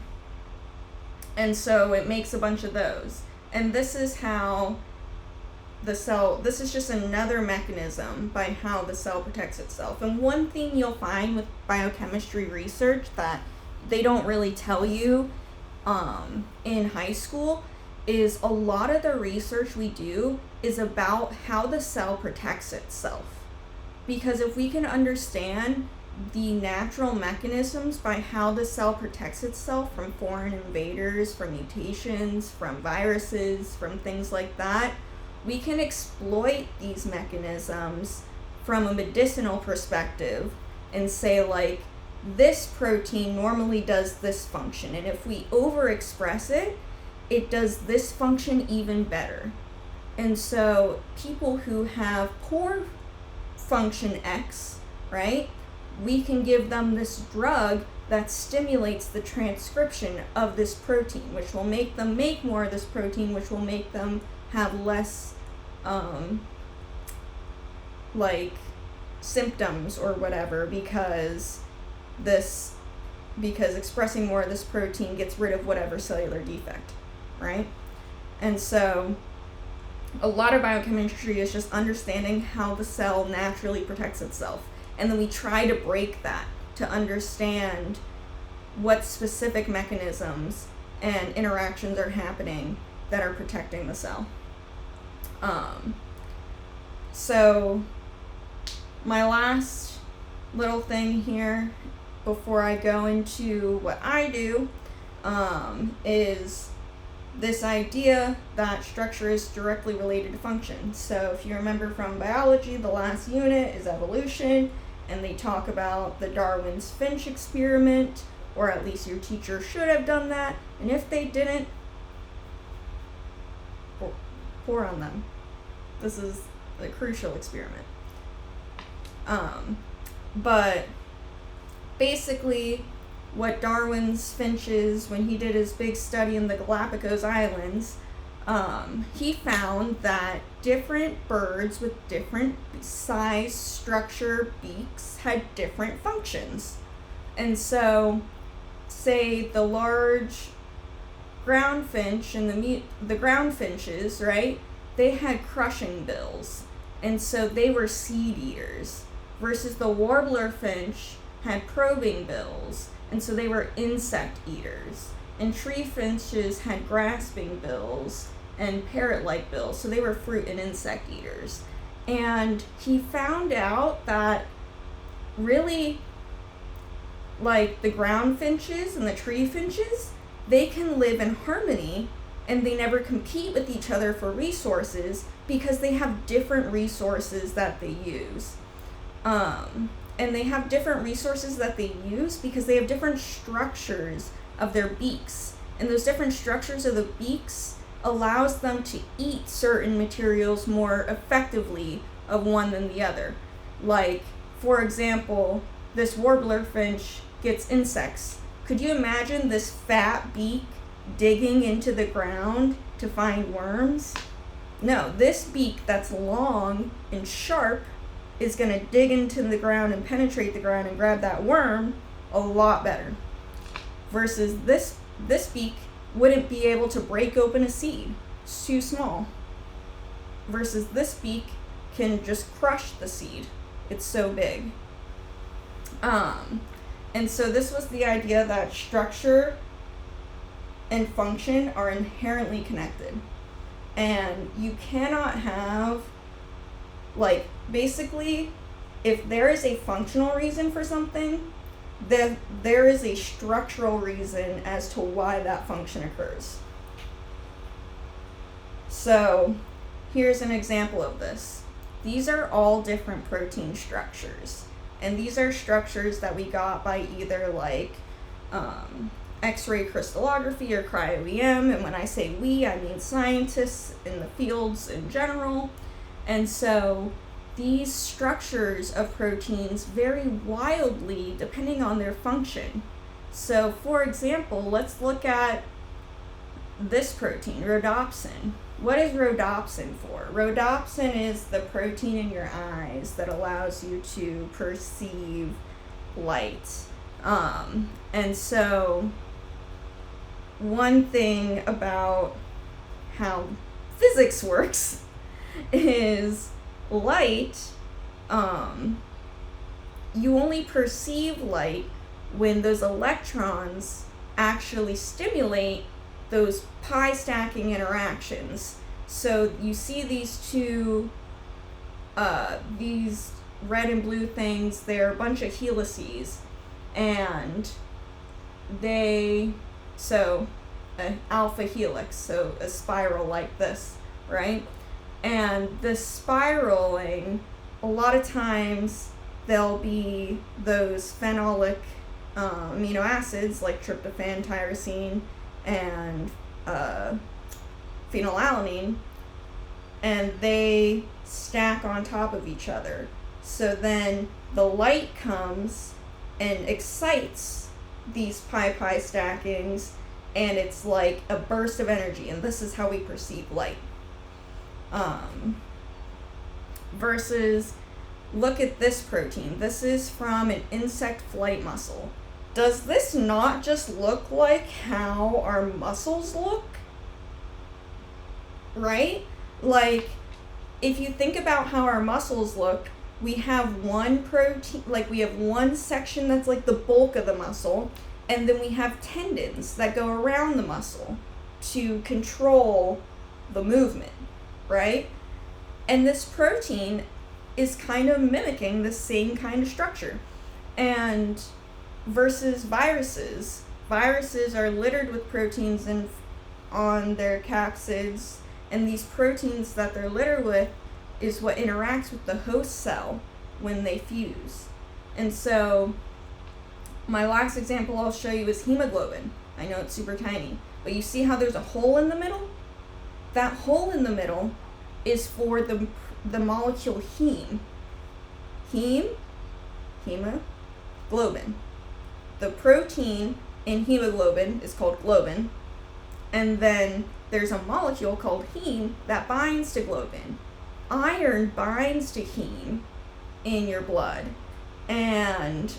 so it makes a bunch of those. And this is how the cell, this is just another mechanism by how the cell protects itself. And one thing you'll find with biochemistry research that they don't really tell you in high school is a lot of the research we do is about how the cell protects itself. Because if we can understand the natural mechanisms by how the cell protects itself from foreign invaders, from mutations, from viruses, from things like that, we can exploit these mechanisms from a medicinal perspective and say, like, this protein normally does this function, and if we overexpress it, it does this function even better. And so people who have poor function X, right, we can give them this drug that stimulates the transcription of this protein, which will make them make more of this protein, which will make them have less like symptoms or whatever, because expressing more of this protein gets rid of whatever cellular defect, right? And so a lot of biochemistry is just understanding how the cell naturally protects itself. And then we try to break that to understand what specific mechanisms and interactions are happening that are protecting the cell. So my last little thing here before I go into what I do is this idea that structure is directly related to function. So if you remember from biology, the last unit is evolution, and they talk about the Darwin's Finch experiment, or at least your teacher should have done that, and if they didn't, pour on them. This is a crucial experiment. But basically what Darwin's finches, when he did his big study in the Galapagos Islands, he found that different birds with different size, structure, beaks had different functions. And so, say the large ground finch and the ground finches, right, they had crushing bills, and so they were seed eaters, versus the warbler finch had probing bills, and so they were insect eaters. And tree finches had grasping bills and parrot-like bills, so they were fruit and insect eaters. And he found out that really, like the ground finches and the tree finches, they can live in harmony and they never compete with each other for resources because they have different resources that they use. And they have different resources that they use because they have different structures of their beaks. And those different structures of the beaks allows them to eat certain materials more effectively of one than the other. Like, for example, this warbler finch gets insects. Could you imagine this fat beak digging into the ground to find worms? No, this beak that's long and sharp is going to dig into the ground and penetrate the ground and grab that worm a lot better. Versus this beak wouldn't be able to break open a seed. It's too small. Versus this beak can just crush the seed. It's so big. And so this was the idea that structure and function are inherently connected. And you cannot have, like, basically, if there is a functional reason for something, there is a structural reason as to why that function occurs. So here's an example of this. These are all different protein structures, and these are structures that we got by either like X-ray crystallography or cryo-EM, and when I say we, I mean scientists in the fields in general. And so these structures of proteins vary wildly depending on their function. So for example, let's look at this protein, rhodopsin. What is rhodopsin for? Rhodopsin is the protein in your eyes that allows you to perceive light. And so one thing about how physics works is light, you only perceive light when those electrons actually stimulate those pi stacking interactions. So you see these two, these red and blue things, they're a bunch of helices, and so an alpha helix, so a spiral like this, right? And the spiraling, a lot of times there'll be those phenolic amino acids like tryptophan, tyrosine, and phenylalanine, and they stack on top of each other. So then the light comes and excites these pi stackings, and it's like a burst of energy, and this is how we perceive light. Versus, look at this protein. This is from an insect flight muscle. Does this not just look like how our muscles look? Right? Like, if you think about how our muscles look, we have one protein, like we have one section that's like the bulk of the muscle, and then we have tendons that go around the muscle to control the movement, right? And this protein is kind of mimicking the same kind of structure. And versus viruses are littered with proteins on their capsids, and these proteins that they're littered with is what interacts with the host cell when they fuse. And so my last example I'll show you is hemoglobin. I know it's super tiny, but you see how there's a hole in the middle? That hole in the middle is for the molecule heme. Hemoglobin. The protein in hemoglobin is called globin, and then there's a molecule called heme that binds to globin. Iron binds to heme in your blood, and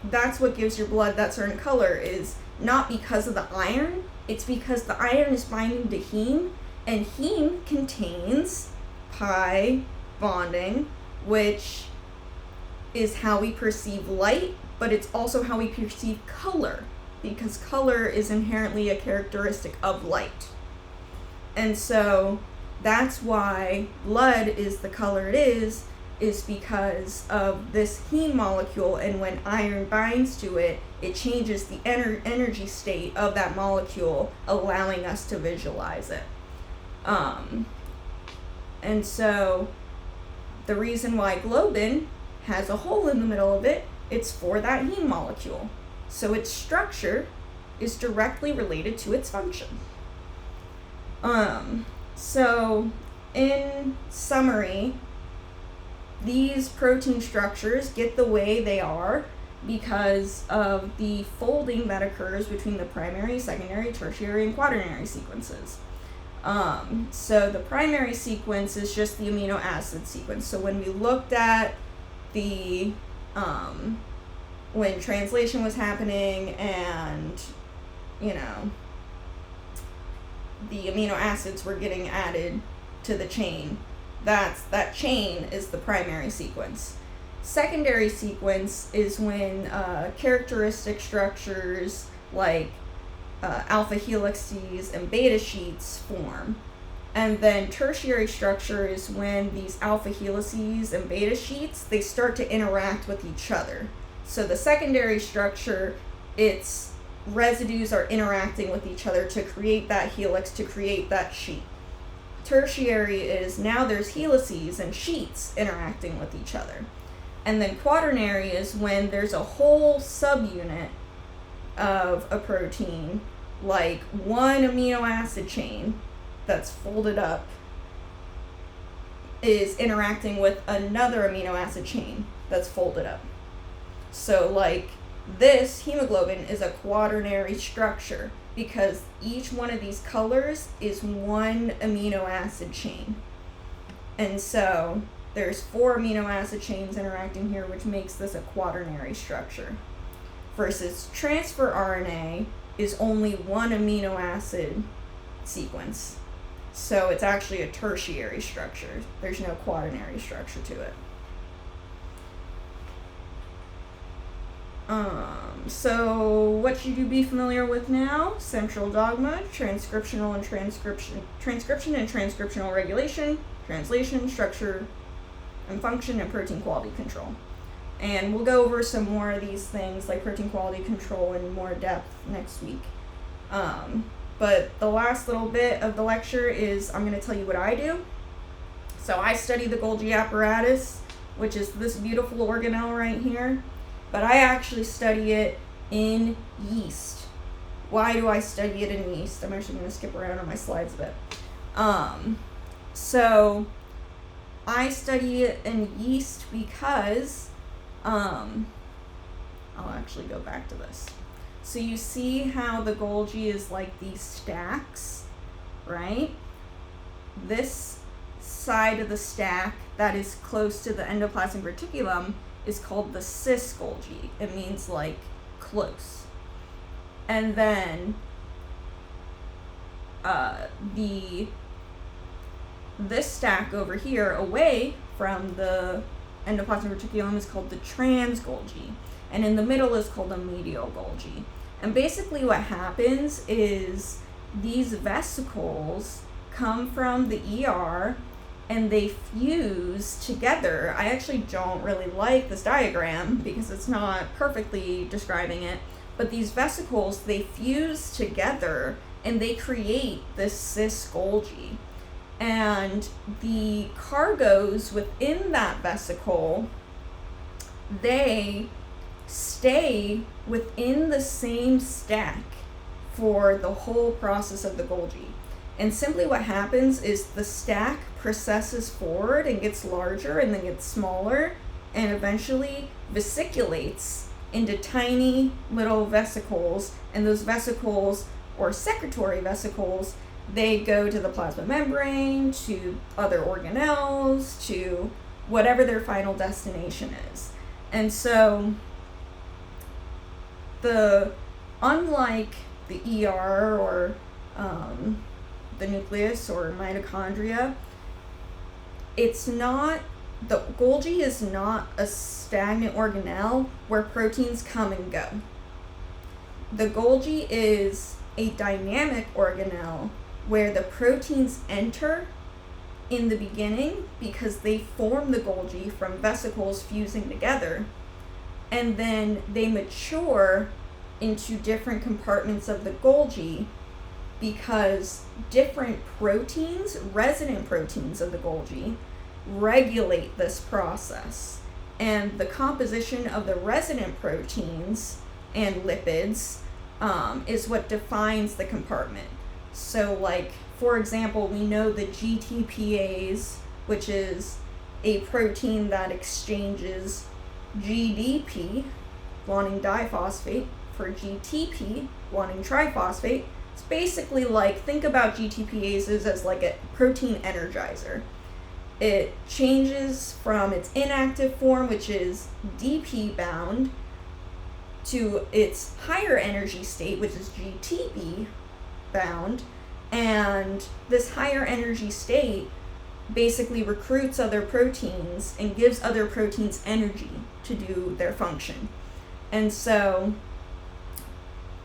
that's what gives your blood that certain color, is not because of the iron, it's because the iron is binding to heme, and heme contains pi bonding, which is how we perceive light, but it's also how we perceive color, because color is inherently a characteristic of light. And so that's why blood is the color it is because of this heme molecule, and when iron binds to it, it changes the energy state of that molecule, allowing us to visualize it. And so the reason why globin has a hole in the middle of it, it's for that heme molecule. So its structure is directly related to its function. So in summary, these protein structures get the way they are because of the folding that occurs between the primary, secondary, tertiary, and quaternary sequences. So the primary sequence is just the amino acid sequence. So when we looked at the when translation was happening and the amino acids were getting added to the chain, that chain is the primary sequence. Secondary sequence is when characteristic structures like alpha helices and beta sheets form. And then tertiary structure is when these alpha helices and beta sheets, they start to interact with each other. So the secondary structure, its residues are interacting with each other to create that helix, to create that sheet. Tertiary is now there's helices and sheets interacting with each other. And then quaternary is when there's a whole subunit of a protein, like one amino acid chain that's folded up is interacting with another amino acid chain that's folded up. So like this hemoglobin is a quaternary structure because each one of these colors is one amino acid chain. And so there's 4 amino acid chains interacting here, which makes this a quaternary structure. Versus transfer RNA is only one amino acid sequence. So it's actually a tertiary structure. There's no quaternary structure to it. So what should you be familiar with now? Central dogma, transcription and transcriptional regulation, translation, structure and function, and protein quality control. And we'll go over some more of these things like protein quality control in more depth next week. But the last little bit of the lecture is I'm going to tell you what I do. So I study the Golgi apparatus, which is this beautiful organelle right here. But I actually study it in yeast. Why do I study it in yeast? I'm actually going to skip around on my slides a bit. So I study it in yeast because I'll actually go back to this. So you see how the Golgi is like these stacks, right? This side of the stack that is close to the endoplasmic reticulum is called the cis Golgi. It means like close. And then this stack over here away from the endoplasmic reticulum is called the trans Golgi. And in the middle is called the medial Golgi. And basically what happens is these vesicles come from the ER and they fuse together. I actually don't really like this diagram because it's not perfectly describing it, but these vesicles, they fuse together and they create this cis Golgi. And the cargoes within that vesicle, they stay within the same stack for the whole process of the Golgi. And simply what happens is the stack processes forward and gets larger and then gets smaller and eventually vesiculates into tiny little vesicles. And those vesicles, or secretory vesicles, they go to the plasma membrane, to other organelles, to whatever their final destination is. And so unlike the ER or the nucleus or mitochondria, the Golgi is not a stagnant organelle where proteins come and go. The Golgi is a dynamic organelle where the proteins enter in the beginning because they form the Golgi from vesicles fusing together, and then they mature into different compartments of the Golgi because different proteins, resident proteins of the Golgi, regulate this process. And the composition of the resident proteins and lipids is what defines the compartment. So like, for example, we know the GTPase, which is a protein that exchanges GDP, guanine diphosphate, for GTP, guanine triphosphate. It's basically like, think about GTPases as like a protein energizer. It changes from its inactive form, which is DP bound, to its higher energy state, which is GTP bound. And this higher energy state basically recruits other proteins and gives other proteins energy to do their function. And so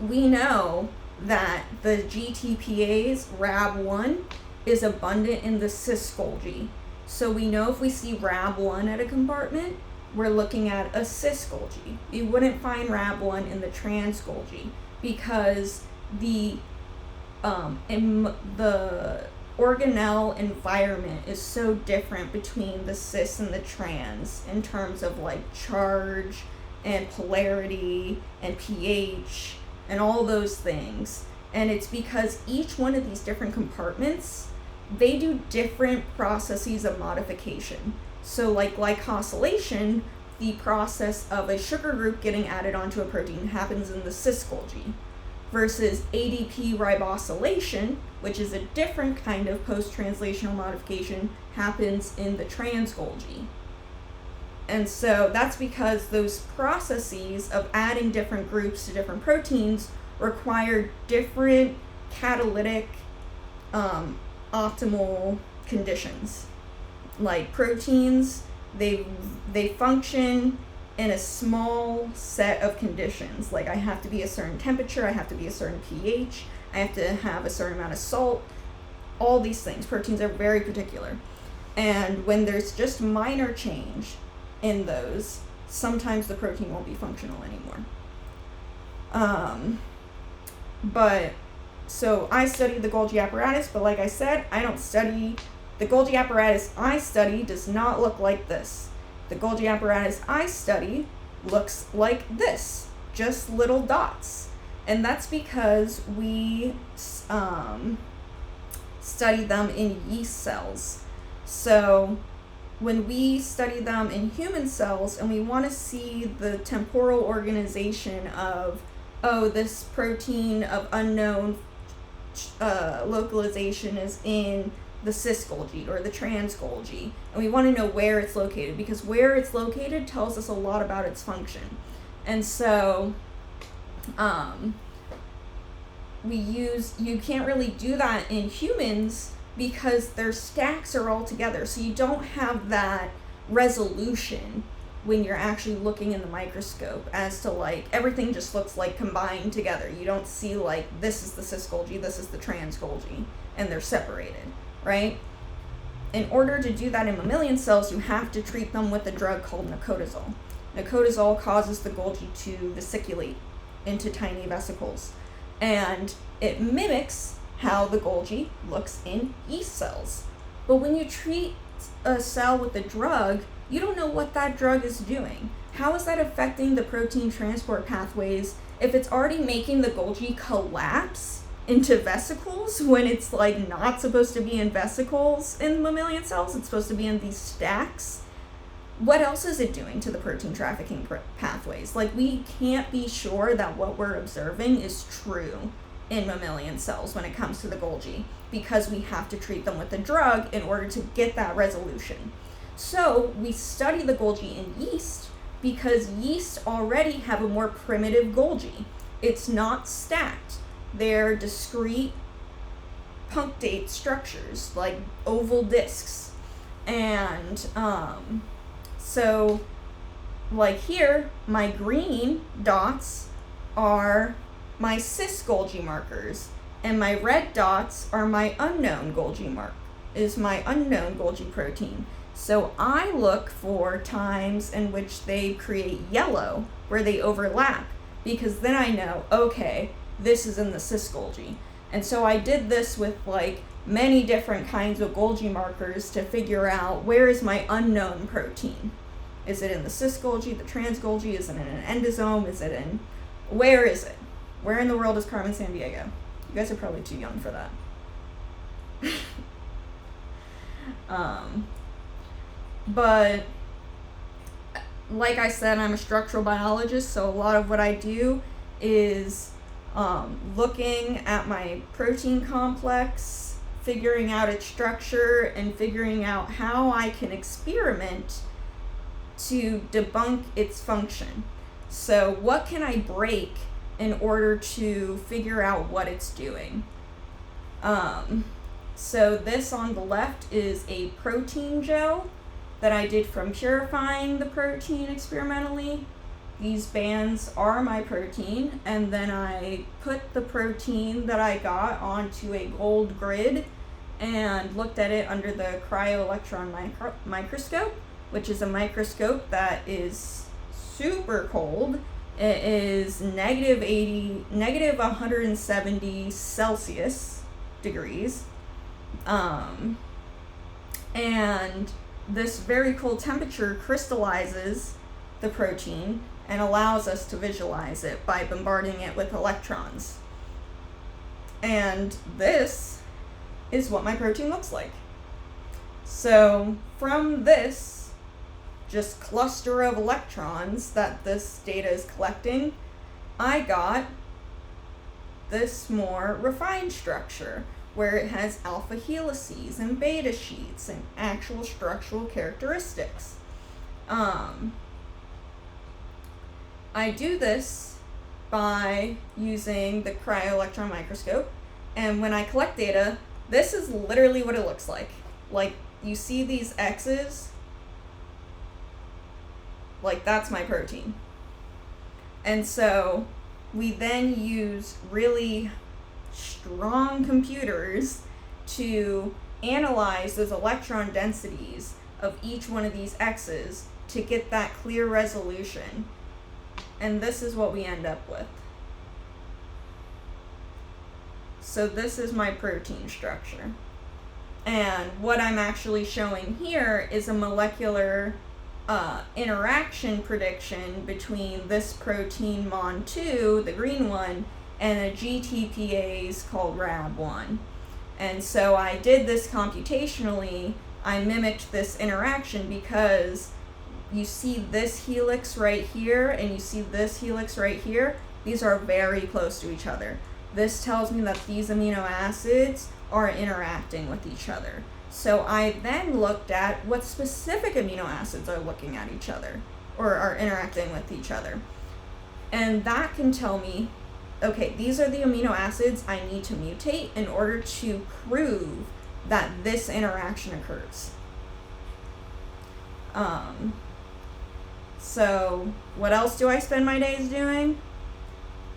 we know that the GTPase RAB1 is abundant in the cis Golgi. So we know if we see RAB1 at a compartment, we're looking at a cis Golgi. You wouldn't find Rab1 in the trans Golgi because the organelle environment is so different between the cis and the trans in terms of like charge and polarity and pH and all those things. And it's because each one of these different compartments, they do different processes of modification. So like glycosylation, the process of a sugar group getting added onto a protein happens in the cis Golgi, versus ADP ribosylation, which is a different kind of post-translational modification, happens in the trans Golgi. And so that's because those processes of adding different groups to different proteins require different catalytic optimal conditions. Like proteins, they function in a small set of conditions. Like I have to be a certain temperature, I have to be a certain pH, I have to have a certain amount of salt, all these things. Proteins are very particular. And when there's just minor change in those, sometimes the protein won't be functional anymore. But so I studied the Golgi apparatus, but like I said, I don't study, the Golgi apparatus I study does not look like this. The Golgi apparatus I study looks like this, just little dots. And that's because we study them in yeast cells. So when we study them in human cells and we want to see the temporal organization of, oh, this protein of unknown localization is in the cis Golgi or the trans Golgi, and we want to know where it's located, because where it's located tells us a lot about its function. And so you can't really do that in humans because their stacks are all together, so you don't have that resolution when you're actually looking in the microscope as to like everything just looks like combined together. You don't see like this is the cis Golgi, this is the trans Golgi, and they're separated, right? In order to do that in mammalian cells, you have to treat them with a drug called nicotazole. Nicotazole causes the Golgi to vesiculate into tiny vesicles, and it mimics how the Golgi looks in yeast cells. But when you treat a cell with a drug, you don't know what that drug is doing. How is that affecting the protein transport pathways if it's already making the Golgi collapse into vesicles when it's like not supposed to be in vesicles in mammalian cells? It's supposed to be in these stacks. What else is it doing to the protein trafficking pathways? Like, we can't be sure that what we're observing is true in mammalian cells when it comes to the Golgi, because we have to treat them with a drug in order to get that resolution. So we study the Golgi in yeast because yeast already have a more primitive Golgi. It's not stacked. They're discrete punctate structures, like oval discs. And so like here, my green dots are my cis Golgi markers, and my red dots are my unknown Golgi unknown Golgi protein. So I look for times in which they create yellow, where they overlap, because then I know, okay, this is in the cis Golgi. And so I did this with like many different kinds of Golgi markers to figure out, where is my unknown protein? Is it in the cis Golgi, the trans Golgi? Is it in an endosome? Where is it? Where in the world is Carmen Sandiego? You guys are probably too young for that. But like I said, I'm a structural biologist, so a lot of what I do is looking at my protein complex, figuring out its structure, and figuring out how I can experiment to debunk its function. So what can I break in order to figure out what it's doing? So this on the left is a protein gel that I did from purifying the protein experimentally. These bands are my protein, and then I put the protein that I got onto a gold grid and looked at it under the cryo-electron microscope which is a microscope that is super cold. It is negative 170 Celsius degrees. And this very cold temperature crystallizes the protein and allows us to visualize it by bombarding it with electrons. And this is what my protein looks like. So from this just cluster of electrons that this data is collecting, I got this more refined structure where it has alpha helices and beta sheets and actual structural characteristics. I do this by using the cryo-electron microscope, and when I collect data, this is literally what it looks like. Like, you see these X's? Like, that's my protein. And so we then use really strong computers to analyze those electron densities of each one of these X's to get that clear resolution. And this is what we end up with. So this is my protein structure. And what I'm actually showing here is a molecular interaction prediction between this protein MON2, the green one, and a GTPase called RAB1. And so I did this computationally. I mimicked this interaction because you see this helix right here and you see this helix right here. These are very close to each other. This tells me that these amino acids are interacting with each other. So I then looked at what specific amino acids are looking at each other or are interacting with each other. And that can tell me, okay, these are the amino acids I need to mutate in order to prove that this interaction occurs. So what else do I spend my days doing?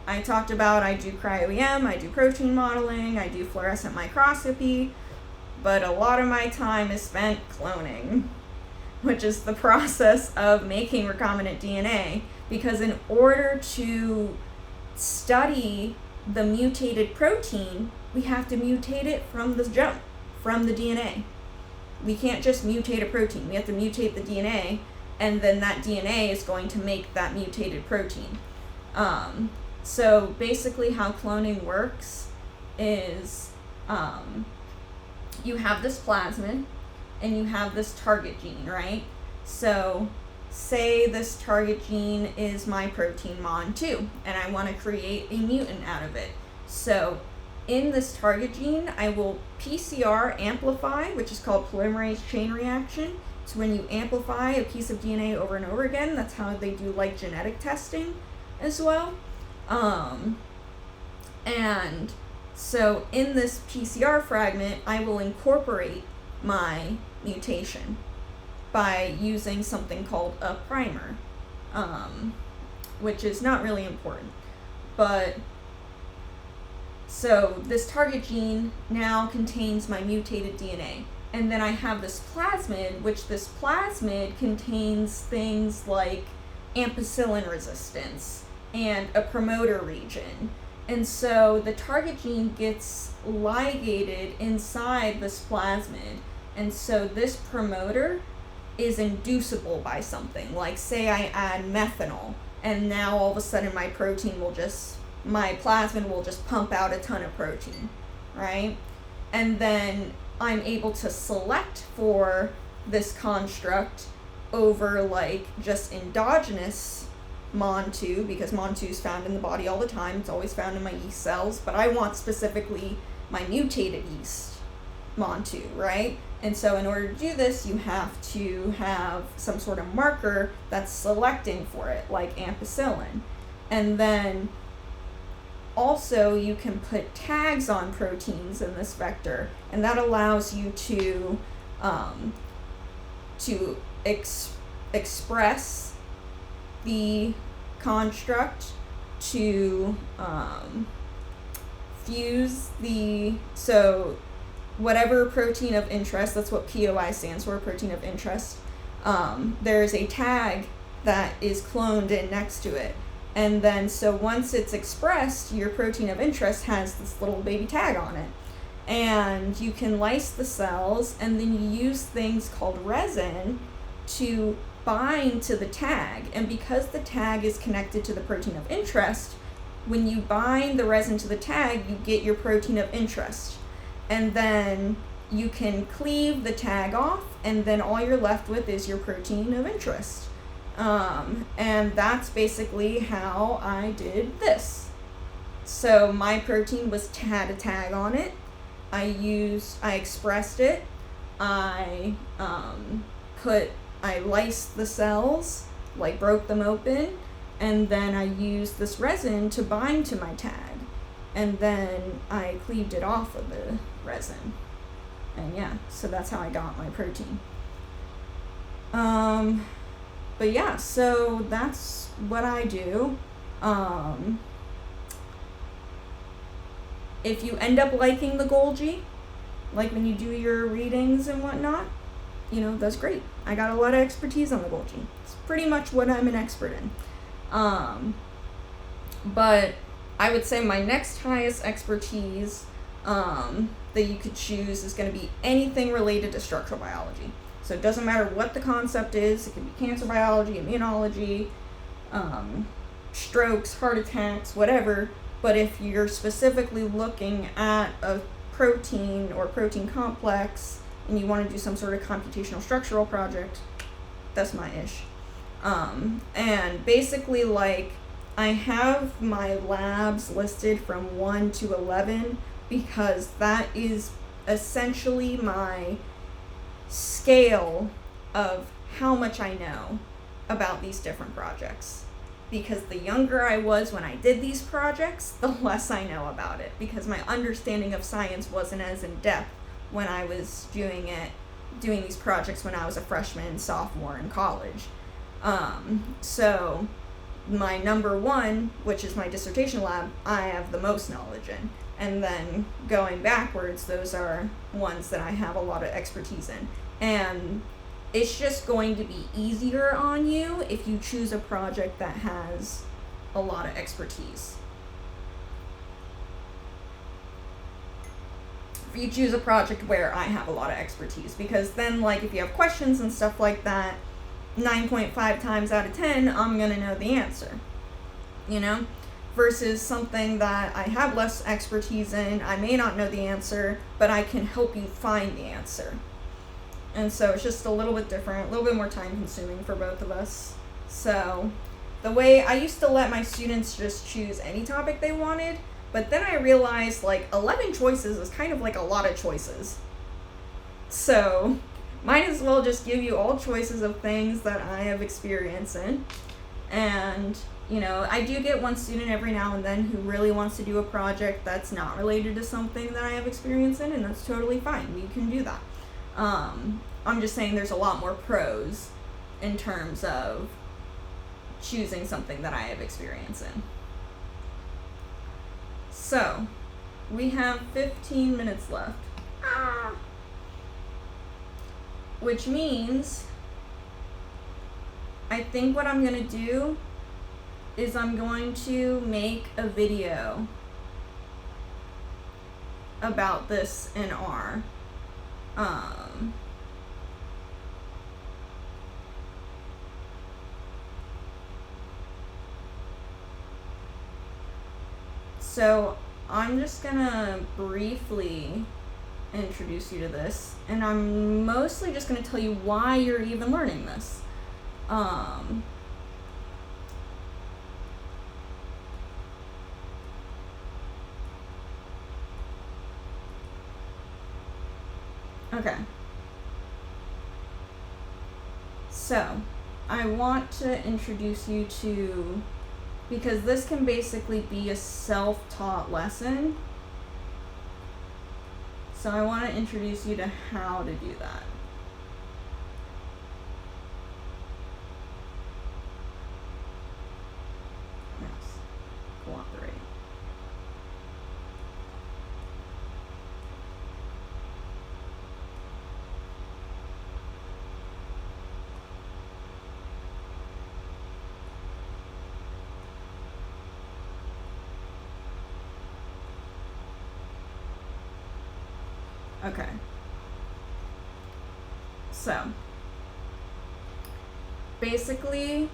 I talked about I do cryo-EM, I do protein modeling, I do fluorescent microscopy, but a lot of my time is spent cloning, which is the process of making recombinant DNA, because in order to study the mutated protein, we have to mutate it from the jump, from the DNA. We can't just mutate a protein, we have to mutate the DNA, and then that DNA is going to make that mutated protein. So basically how cloning works is you have this plasmid and you have this target gene, right? So say this target gene is my protein MON2 and I want to create a mutant out of it. So in this target gene, I will PCR amplify, which is called polymerase chain reaction. So when you amplify a piece of DNA over and over again, that's how they do like genetic testing as well. And so in this PCR fragment, I will incorporate my mutation by using something called a primer, which is not really important. But so this target gene now contains my mutated DNA. And then I have this plasmid, which this plasmid contains things like ampicillin resistance and a promoter region. And so the target gene gets ligated inside this plasmid. And so this promoter is inducible by something. Like say I add methanol, and now all of a sudden my plasmid will just pump out a ton of protein, right? And then I'm able to select for this construct over like just endogenous MON2, because MON2 is found in the body all the time. It's always found in my yeast cells, but I want specifically my mutated yeast MON2, right? And so in order to do this, you have to have some sort of marker that's selecting for it, like ampicillin. And then also you can put tags on proteins in this vector, and that allows you to express the construct, to fuse so whatever protein of interest, that's what POI stands for, protein of interest, there's a tag that is cloned in next to it. And then, so once it's expressed, your protein of interest has this little baby tag on it. And you can lyse the cells, and then you use things called resin to bind to the tag. And because the tag is connected to the protein of interest, when you bind the resin to the tag, you get your protein of interest. And then you can cleave the tag off, and then all you're left with is your protein of interest. And that's basically how I did this. So my protein had a tag on it. I expressed it. I lysed the cells, like broke them open, and then I used this resin to bind to my tag. And then I cleaved it off of the resin. And yeah, so that's how I got my protein. But yeah, so that's what I do. If you end up liking the Golgi, like when you do your readings and whatnot, that's great. I got a lot of expertise on the Golgi. It's pretty much what I'm an expert in. But I would say my next highest expertise that you could choose is going to be anything related to structural biology. So it doesn't matter what the concept is. It could be cancer biology, immunology, strokes, heart attacks, whatever. But if you're specifically looking at a protein or protein complex and you want to do some sort of computational structural project, that's my ish. And basically, like, I have my labs listed from 1 to 11 because that is essentially my scale of how much I know about these different projects. Because the younger I was when I did these projects, the less I know about it, because my understanding of science wasn't as in depth when I was doing these projects when I was a freshman and sophomore in college. So my number 1, which is my dissertation lab, I have the most knowledge in. And then going backwards, those are ones that I have a lot of expertise in. And it's just going to be easier on you if you choose a project that has a lot of expertise. If you choose a project where I have a lot of expertise, because then, like, if you have questions and stuff like that, 9.5 times out of 10, I'm going to know the answer, versus something that I have less expertise in. I may not know the answer, but I can help you find the answer. And so it's just a little bit different, a little bit more time consuming for both of us. So the way I used to let my students just choose any topic they wanted, but then I realized, like, 11 choices is kind of like a lot of choices. So might as well just give you all choices of things that I have experience in. And, I do get one student every now and then who really wants to do a project that's not related to something that I have experience in, and that's totally fine. We can do that. I'm just saying there's a lot more pros in terms of choosing something that I have experience in. So, we have 15 minutes left. Which means, I think what I'm going to do is I'm going to make a video about this in R. So I'm just gonna briefly introduce you to this, and I'm mostly just gonna tell you why you're even learning this. Okay. So, I want to introduce you to, because this can basically be a self-taught lesson. So I want to introduce you to how to do that. Yes. Cooperate. Okay. So, basically,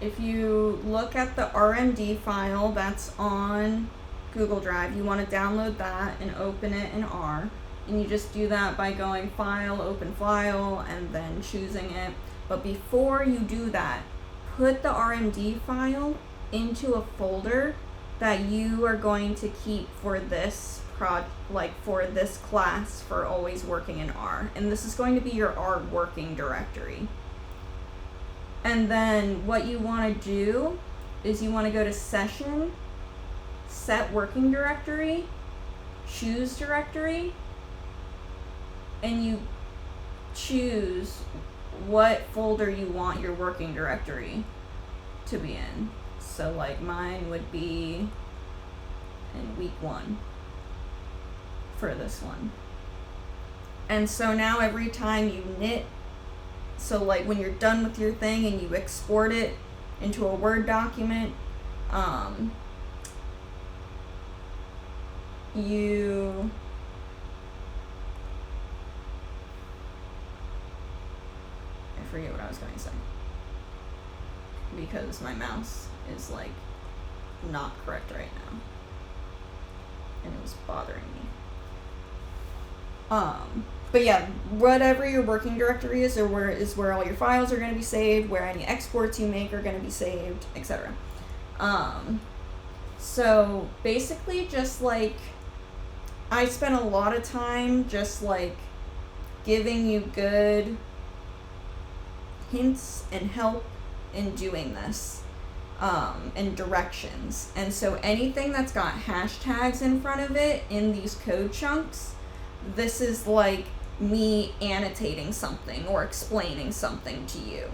if you look at the RMD file that's on Google Drive, you want to download that and open it in R. And you just do that by going File, Open File, and then choosing it. But before you do that, put the RMD file into a folder that you are going to keep for this for this class for always working in R. And this is going to be your R working directory. And then what you want to do is you want to go to Session, Set Working Directory, Choose Directory, and you choose what folder you want your working directory to be in. So like mine would be in week 1 for this one. And so now every time you knit, so like when you're done with your thing and you export it into a Word document, you I forget what I was going to say because my mouse is like not correct right now and it was bothering me. But yeah, whatever your working directory is, or where all your files are going to be saved, where any exports you make are going to be saved, etc. So basically, just like I spent a lot of time just like giving you good hints and help in doing this, and directions. And so anything that's got hashtags in front of it in these code chunks, this is like me annotating something or explaining something to you.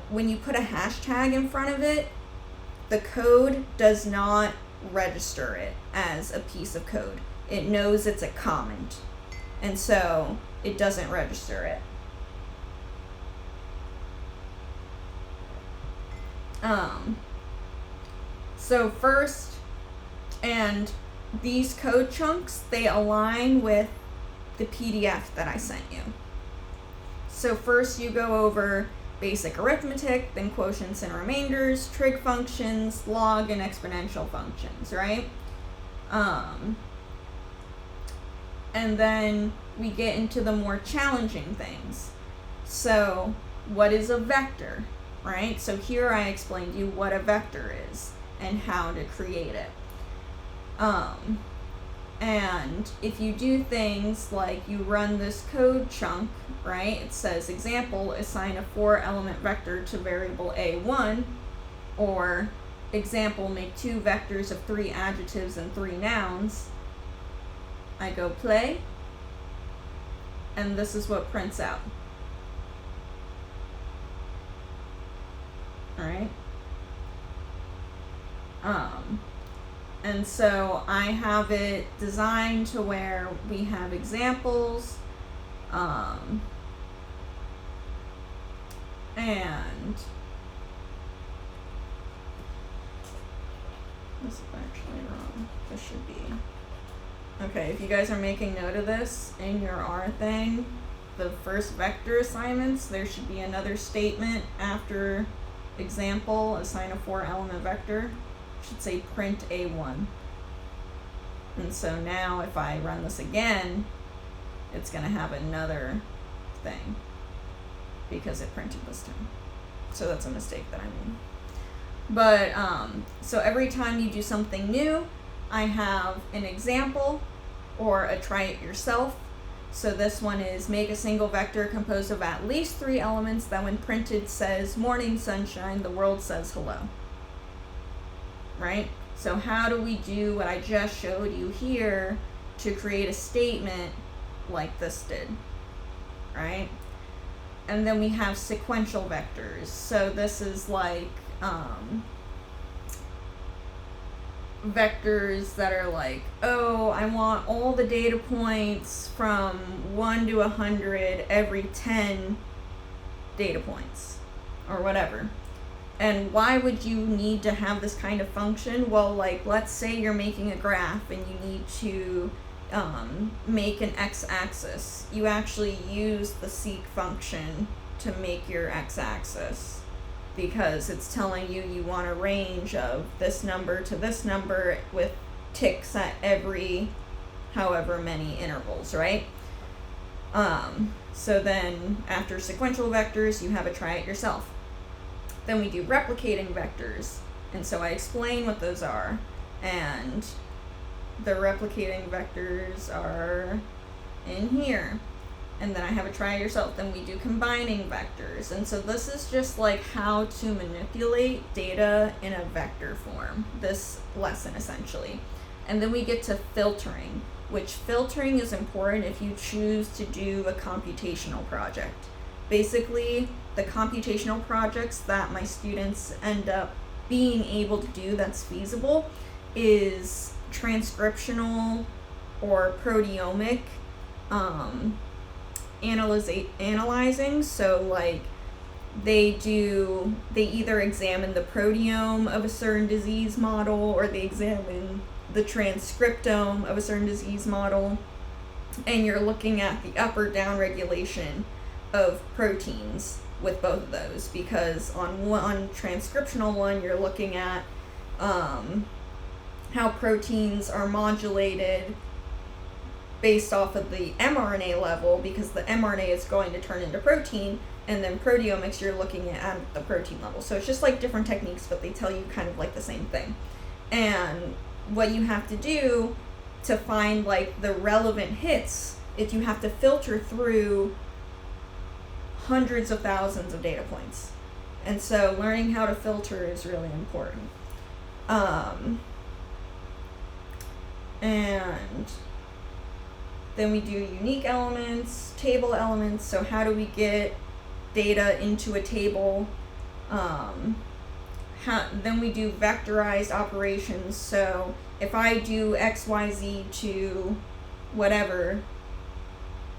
When you put a hashtag in front of it, the code does not register it as a piece of code. It knows it's a comment, and so it doesn't register it. So first, and these code chunks, they align with the PDF that I sent you. So first you go over basic arithmetic, then quotients and remainders, trig functions, log and exponential functions, right? And then we get into the more challenging things. So what is a vector, right? So here I explained to you what a vector is and how to create it. And if you do things like you run this code chunk, right, it says example, assign a 4-element vector to variable A1, or example, make 2 vectors of 3 adjectives and 3 nouns. I go play, and this is what prints out. All right. And so I have it designed to where we have examples, and this is actually wrong. This should be, okay, if you guys are making note of this in your R thing, the first vector assignments, there should be another statement after example, assign a 4-element vector. Should say print A1. And so now if I run this again, it's going to have another thing because it printed this time. So that's a mistake that I made. But so every time you do something new, I have an example or a try it yourself. So this one is make a single vector composed of at least 3 elements that when printed says morning sunshine, the world says hello. Right? So how do we do what I just showed you here to create a statement like this did? Right? And then we have sequential vectors. So this is like vectors that are like, oh, I want all the data points from 1 to 100 every 10 data points or whatever. And why would you need to have this kind of function? Well, like, let's say you're making a graph and you need to make an x-axis. You actually use the seek function to make your x-axis, because it's telling you want a range of this number to this number with ticks at every however many intervals, right? So then after sequential vectors, you have a try it yourself. Then we do replicating vectors, and so I explain what those are, and the replicating vectors are in here. And then I have a try it yourself. Then we do combining vectors, and so this is just like how to manipulate data in a vector form, this lesson essentially. And then we get to filtering, which filtering is important if you choose to do a computational project. Basically, the computational projects that my students end up being able to do that's feasible is transcriptional or proteomic analyzing. So like they either examine the proteome of a certain disease model, or they examine the transcriptome of a certain disease model, and you're looking at the up or down regulation of proteins with both of those, because on one transcriptional one you're looking at how proteins are modulated based off of the mRNA level, because the mRNA is going to turn into protein, and then proteomics you're looking at the protein level. So it's just like different techniques, but they tell you kind of like the same thing. And what you have to do to find like the relevant hits is you have to filter through hundreds of thousands of data points. And so learning how to filter is really important. And then we do unique elements, table elements. So how do we get data into a table? Then we do vectorized operations. So if I do XYZ to whatever,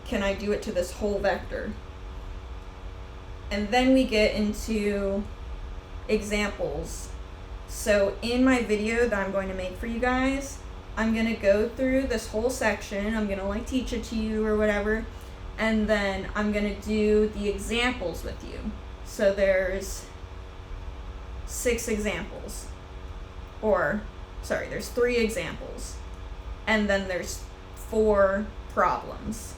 can I do it to this whole vector? And then we get into examples. So in my video that I'm going to make for you guys, I'm going to go through this whole section. I'm going to like teach it to you or whatever. And then I'm going to do the examples with you. So there's 6 examples. There's 3 examples. And then there's 4 problems.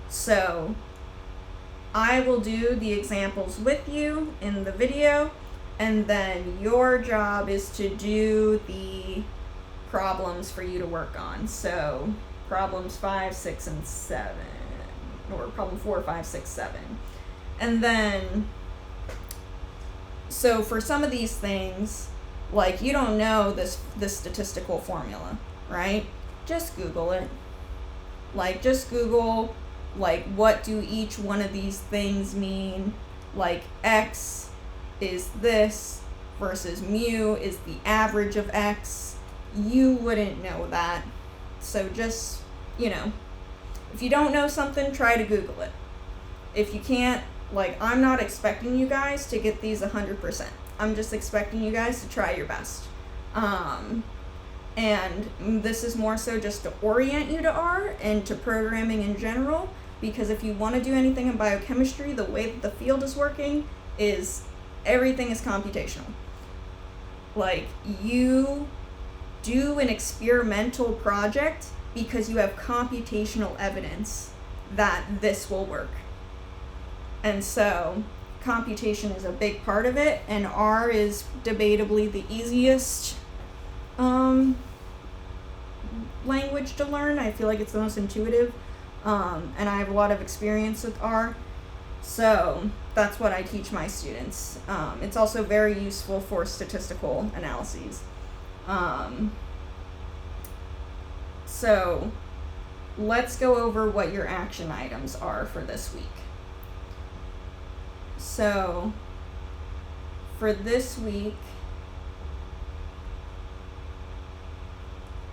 So I will do the examples with you in the video, and then your job is to do the problems for you to work on. So problems 5, 6, and 7, or problem 4, 5, 6, 7. And then, so for some of these things, like you don't know this statistical formula, right? Just Google it. Like just Google, like what do each one of these things mean? Like X is this versus mu is the average of X. You wouldn't know that. So just, if you don't know something, try to Google it. If you can't, like, I'm not expecting you guys to get these 100%. I'm just expecting you guys to try your best. And this is more so just to orient you to R and to programming in general, because if you want to do anything in biochemistry, the way that the field is working is everything is computational. Like, you do an experimental project because you have computational evidence that this will work. And so computation is a big part of it, and R is debatably the easiest language to learn. I feel like it's the most intuitive, and I have a lot of experience with R, so that's what I teach my students. It's also very useful for statistical analyses. So let's go over what your action items are for this week. So for this week,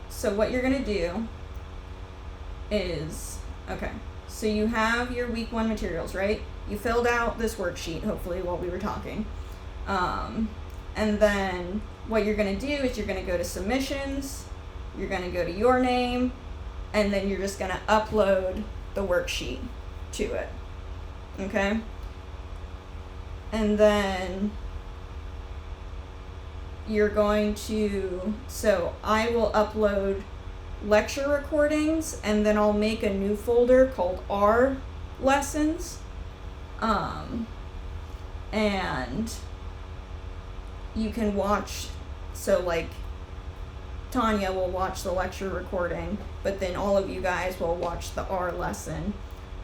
so what you're going to do is, so you have your week 1 materials, right? You filled out this worksheet, hopefully, while we were talking. And then what you're going to do is you're going to go to submissions, you're going to go to your name, and then you're just going to upload the worksheet to it. Okay? And then you're going to, so I will upload lecture recordings, and then I'll make a new folder called R lessons. And you can watch, so like Tanya will watch the lecture recording, but then all of you guys will watch the R lesson.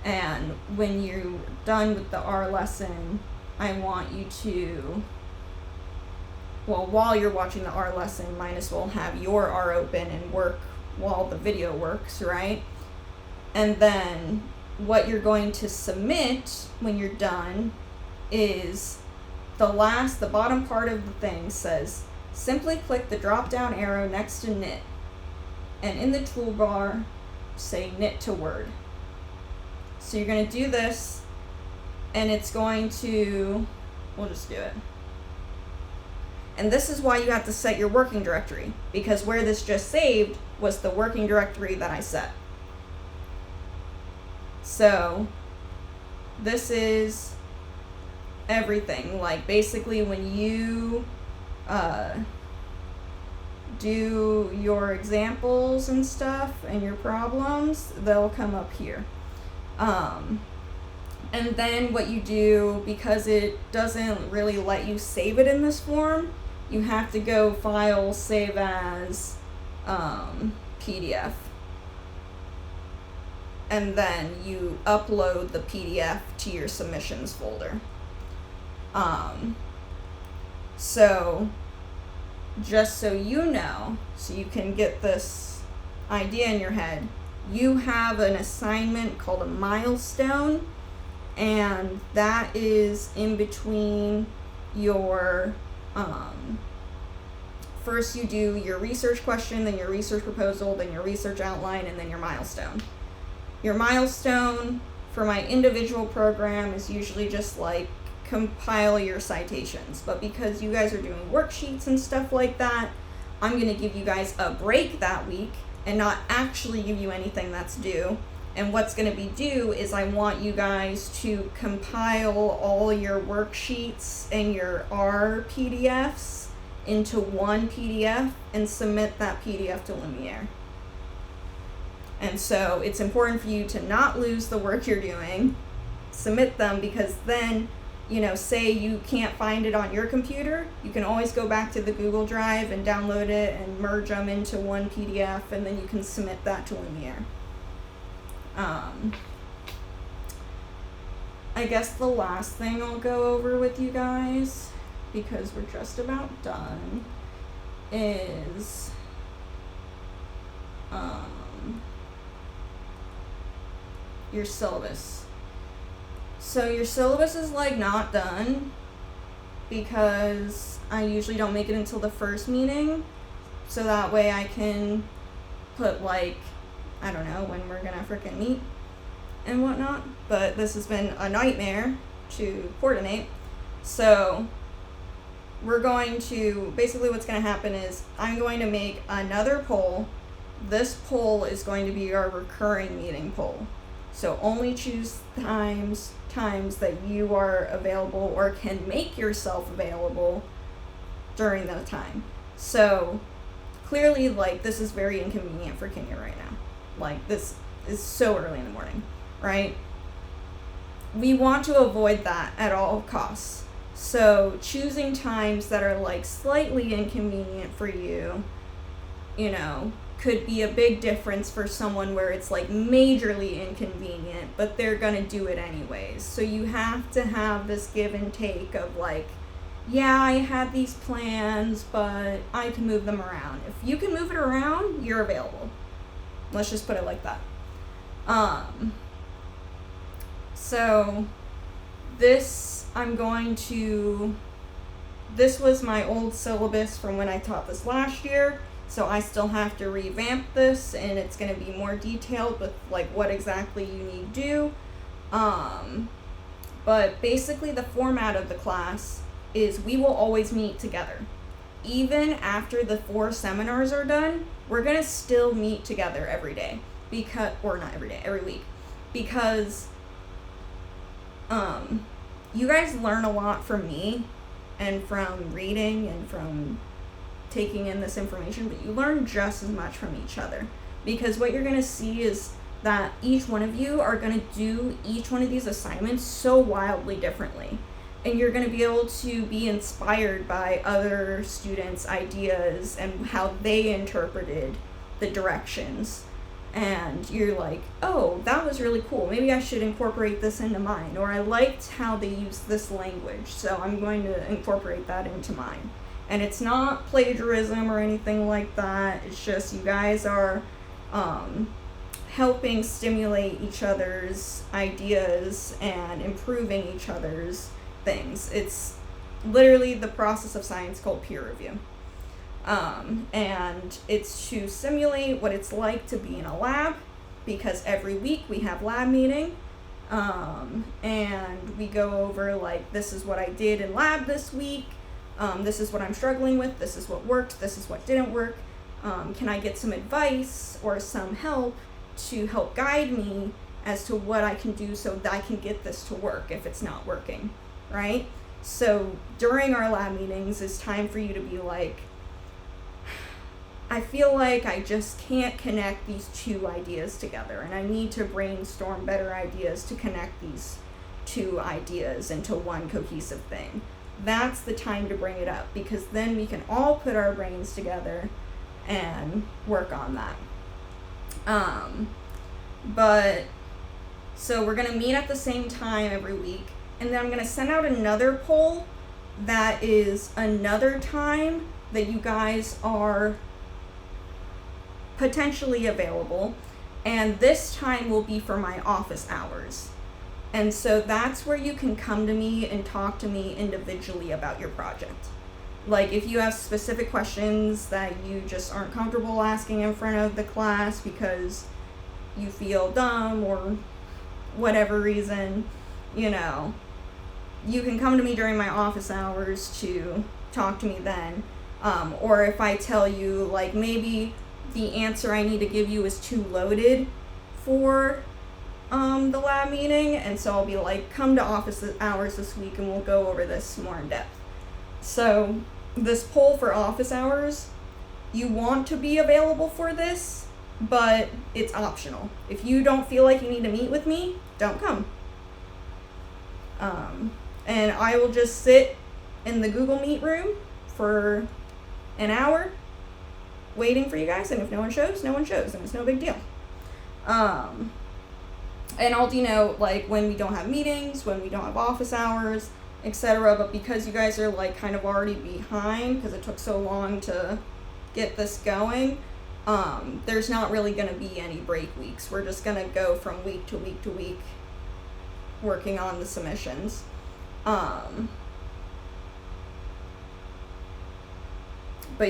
And when you're done with the R lesson, I want you to, well, while you're watching the R lesson, might as well have your R open and work while the video works, right? And then what you're going to submit when you're done is the bottom part of the thing says, simply click the drop down arrow next to knit, and in the toolbar say knit to Word. So you're going to do this, and it's going to, we'll just do it. And this is why you have to set your working directory, because where this just saved was the working directory that I set. So this is everything. Like basically when you do your examples and stuff and your problems, they'll come up here. And then what you do, because it doesn't really let you save it in this form, you have to go File, Save As, PDF. And then you upload the PDF to your submissions folder. So just so you know, so you can get this idea in your head, you have an assignment called a milestone, and that is in between your, first you do your research question, then your research proposal, then your research outline, and then your milestone. Your milestone for my individual program is usually just like compile your citations, but because you guys are doing worksheets and stuff like that, I'm going to give you guys a break that week and not actually give you anything that's due. And what's going to be due is I want you guys to compile all your worksheets and your R PDFs into one PDF and submit that PDF to Lumiere. And so it's important for you to not lose the work you're doing, submit them, because then, you know, say you can't find it on your computer, you can always go back to the Google Drive and download it and merge them into one PDF, and then you can submit that to Lumiere. I guess the last thing I'll go over with you guys, because we're just about done, is your syllabus. So your syllabus is like not done because I usually don't make it until the first meeting, so that way I can put like, I don't know when we're gonna frickin' meet and whatnot, but this has been a nightmare to coordinate. So we're going to, basically what's going to happen is I'm going to make another poll. This poll is going to be our recurring meeting poll. So only choose times that you are available or can make yourself available during that time. So clearly, like, this is very inconvenient for Kenya right now. Like, this is so early in the morning, right? We want to avoid that at all costs. So choosing times that are like slightly inconvenient for you, you know, could be a big difference for someone where it's like majorly inconvenient, but they're gonna do it anyways. So you have to have this give and take of like, yeah, I had these plans, but I can move them around. If you can move it around, you're available. Let's just put it like that. So this, this was my old syllabus from when I taught this last year. So I still have to revamp this, and it's going to be more detailed with like what exactly you need to do. But basically the format of the class is we will always meet together. Even after the 4 seminars are done, we're gonna still meet together every day, or not every day, every week, because you guys learn a lot from me and from reading and from taking in this information, but you learn just as much from each other, because what you're gonna see is that each one of you are gonna do each one of these assignments so wildly differently. And you're going to be able to be inspired by other students' ideas and how they interpreted the directions. And you're like, oh, that was really cool. Maybe I should incorporate this into mine. Or I liked how they used this language, so I'm going to incorporate that into mine. And it's not plagiarism or anything like that. It's just you guys are helping stimulate each other's ideas and improving each other's things. It's literally the process of science called peer review. And it's to simulate what it's like to be in a lab, because every week we have lab meeting, and we go over like, this is what I did in lab this week, this is what I'm struggling with, this is what worked, this is what didn't work, can I get some advice or some help to help guide me as to what I can do so that I can get this to work if it's not working. Right? So during our lab meetings, it's time for you to be like, I feel like I just can't connect these 2 ideas together, and I need to brainstorm better ideas to connect these 2 ideas into one cohesive thing. That's the time to bring it up, because then we can all put our brains together and work on that. So we're gonna meet at the same time every week. And then I'm going to send out another poll that is another time that you guys are potentially available. And this time will be for my office hours. And so that's where you can come to me and talk to me individually about your project. Like if you have specific questions that you just aren't comfortable asking in front of the class because you feel dumb or whatever reason, you can come to me during my office hours to talk to me then. Or if I tell you, like, maybe the answer I need to give you is too loaded for the lab meeting, and so I'll be like, come to office hours this week and we'll go over this more in depth. So this poll for office hours, you want to be available for this, but it's optional. If you don't feel like you need to meet with me, don't come. And I will just sit in the Google Meet room for an hour waiting for you guys, and if no one shows, no one shows, and it's no big deal. And I'll like when we don't have meetings, when we don't have office hours, etc. But because you guys are like kind of already behind because it took so long to get this going, there's not really going to be any break weeks. We're just going to go from week to week to week working on the submissions. But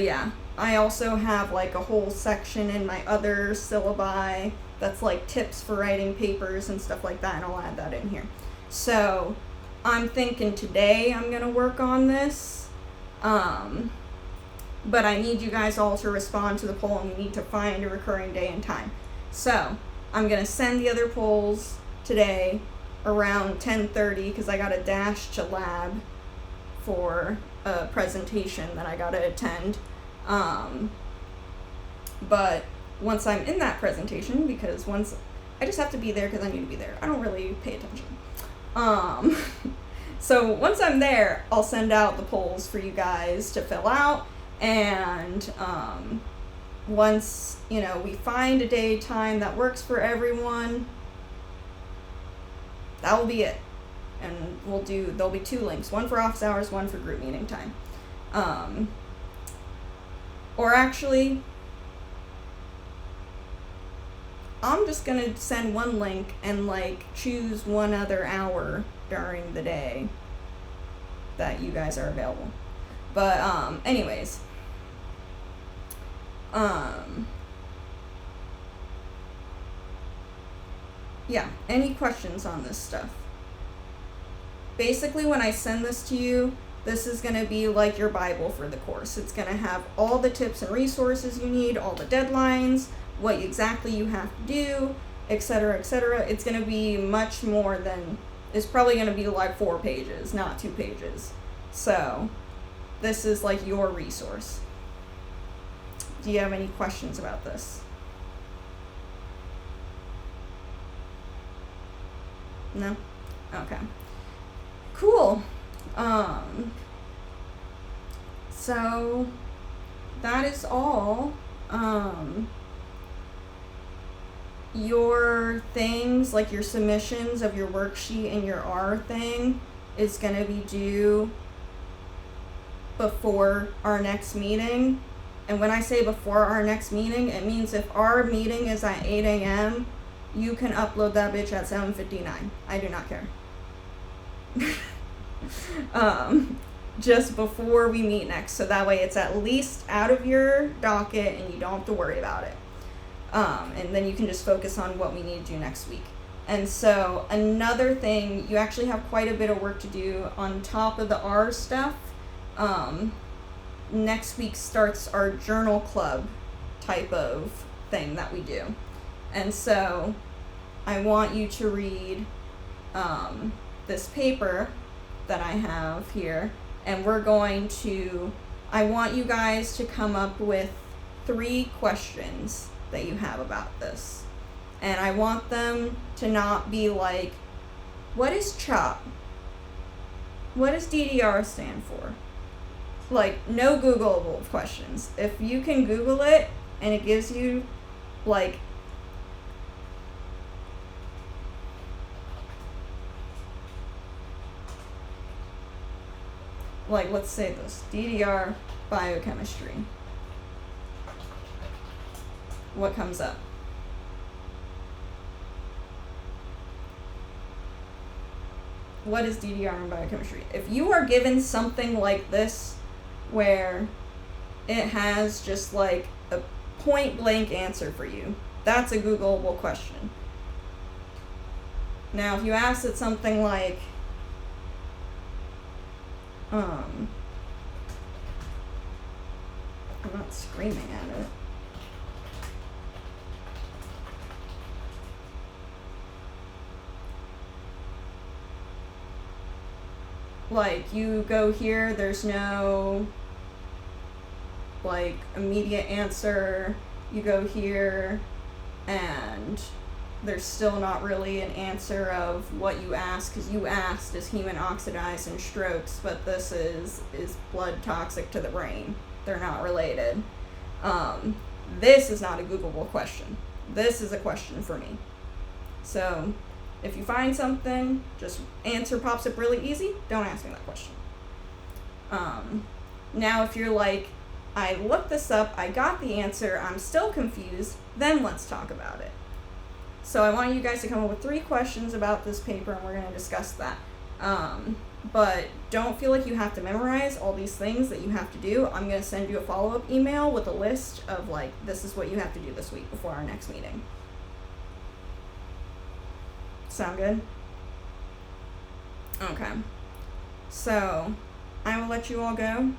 yeah, I also have like a whole section in my other syllabi that's like tips for writing papers and stuff like that, and I'll add that in here. So I'm thinking today I'm gonna work on this, but I need you guys all to respond to the poll, and we need to find a recurring day and time. So I'm gonna send the other polls today around 10:30 because I got a dash to lab for a presentation that I gotta attend. But once I'm in that presentation, because once I just have to be there because I need to be there. I don't really pay attention. So once I'm there, I'll send out the polls for you guys to fill out, and once we find a day time that works for everyone, that will be it. And there'll be 2 links, one for office hours, one for group meeting time. Or actually, I'm just gonna send one link and like choose one other hour during the day that you guys are available. But anyways, yeah, any questions on this stuff? Basically, when I send this to you, This is going to be like your Bible for the course. It's going to have all the tips and resources you need, all the deadlines, what exactly you have to do, etc., etc. It's going to be much more than, it's probably going to be like 4 pages, not 2 pages. So this is like your resource. Do you have any questions about this? No? Okay. Cool. So that is all. Your things, like your submissions of your worksheet and your R thing, is going to be due before our next meeting. And when I say before our next meeting, it means if our meeting is at 8 a.m., you can upload that bitch at 7:59. I do not care. Just before we meet next, so that way it's at least out of your docket and you don't have to worry about it. And then you can just focus on what we need to do next week. And so another thing, you actually have quite a bit of work to do on top of the R stuff. Next week starts our journal club type of thing that we do. And so I want you to read this paper that I have here, and I want you guys to come up with 3 questions that you have about this. And I want them to not be like, what is CHOP? What does DDR stand for? Like, no Googleable questions. If you can Google it and it gives you like let's say this, DDR biochemistry. What comes up? What is DDR in biochemistry? If you are given something like this, where it has just like a point blank answer for you, that's a Googleable question. Now, if you ask it something like, I'm not screaming at it. Like, you go here, there's no like immediate answer. You go here and there's still not really an answer of what you asked, because you asked, is human oxidized in strokes, but this is blood toxic to the brain? They're not related. This is not a Googleable question. This is a question for me. So if you find something, just answer pops up really easy, don't ask me that question. Now if you're like, I looked this up, I got the answer, I'm still confused, then let's talk about it. So I want you guys to come up with 3 questions about this paper, and we're going to discuss that. But don't feel like you have to memorize all these things that you have to do. I'm going to send you a follow-up email with a list of like, this is what you have to do this week before our next meeting. Sound good? Okay. So I will let you all go.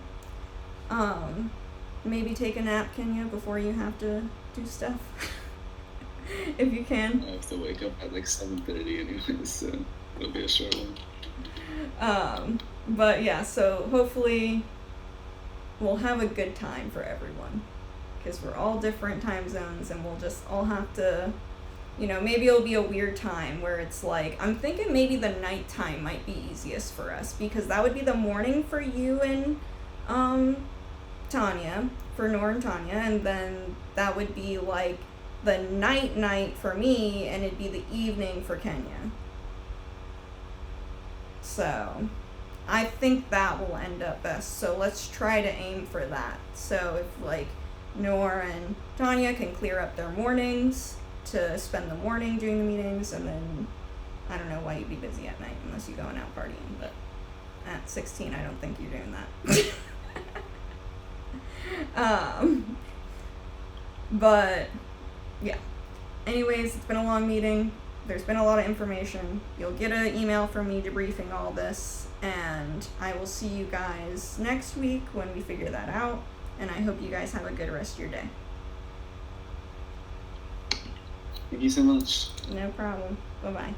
Maybe take a nap, Kenya, before you have to do stuff. If you can. I have to wake up at like 7:30 anyway, so it'll be a short one. But yeah, so hopefully we'll have a good time for everyone, because we're all different time zones, and we'll just all have to, maybe it'll be a weird time where it's like, I'm thinking maybe the nighttime might be easiest for us, because that would be the morning for you and Tanya, for Nora and Tanya, and then that would be like the night for me, and it'd be the evening for Kenya. So I think that will end up best. So let's try to aim for that. So if like Nora and Tanya can clear up their mornings to spend the morning doing the meetings, and then I don't know why you'd be busy at night unless you're going out partying, but at 16 I don't think you're doing that. But yeah, anyways, it's been a long meeting. there's been a lot of information. You'll get an email from me debriefing all this, and I will see you guys next week when we figure that out, and I hope you guys have a good rest of your day. Thank you so much. No problem. Bye-bye.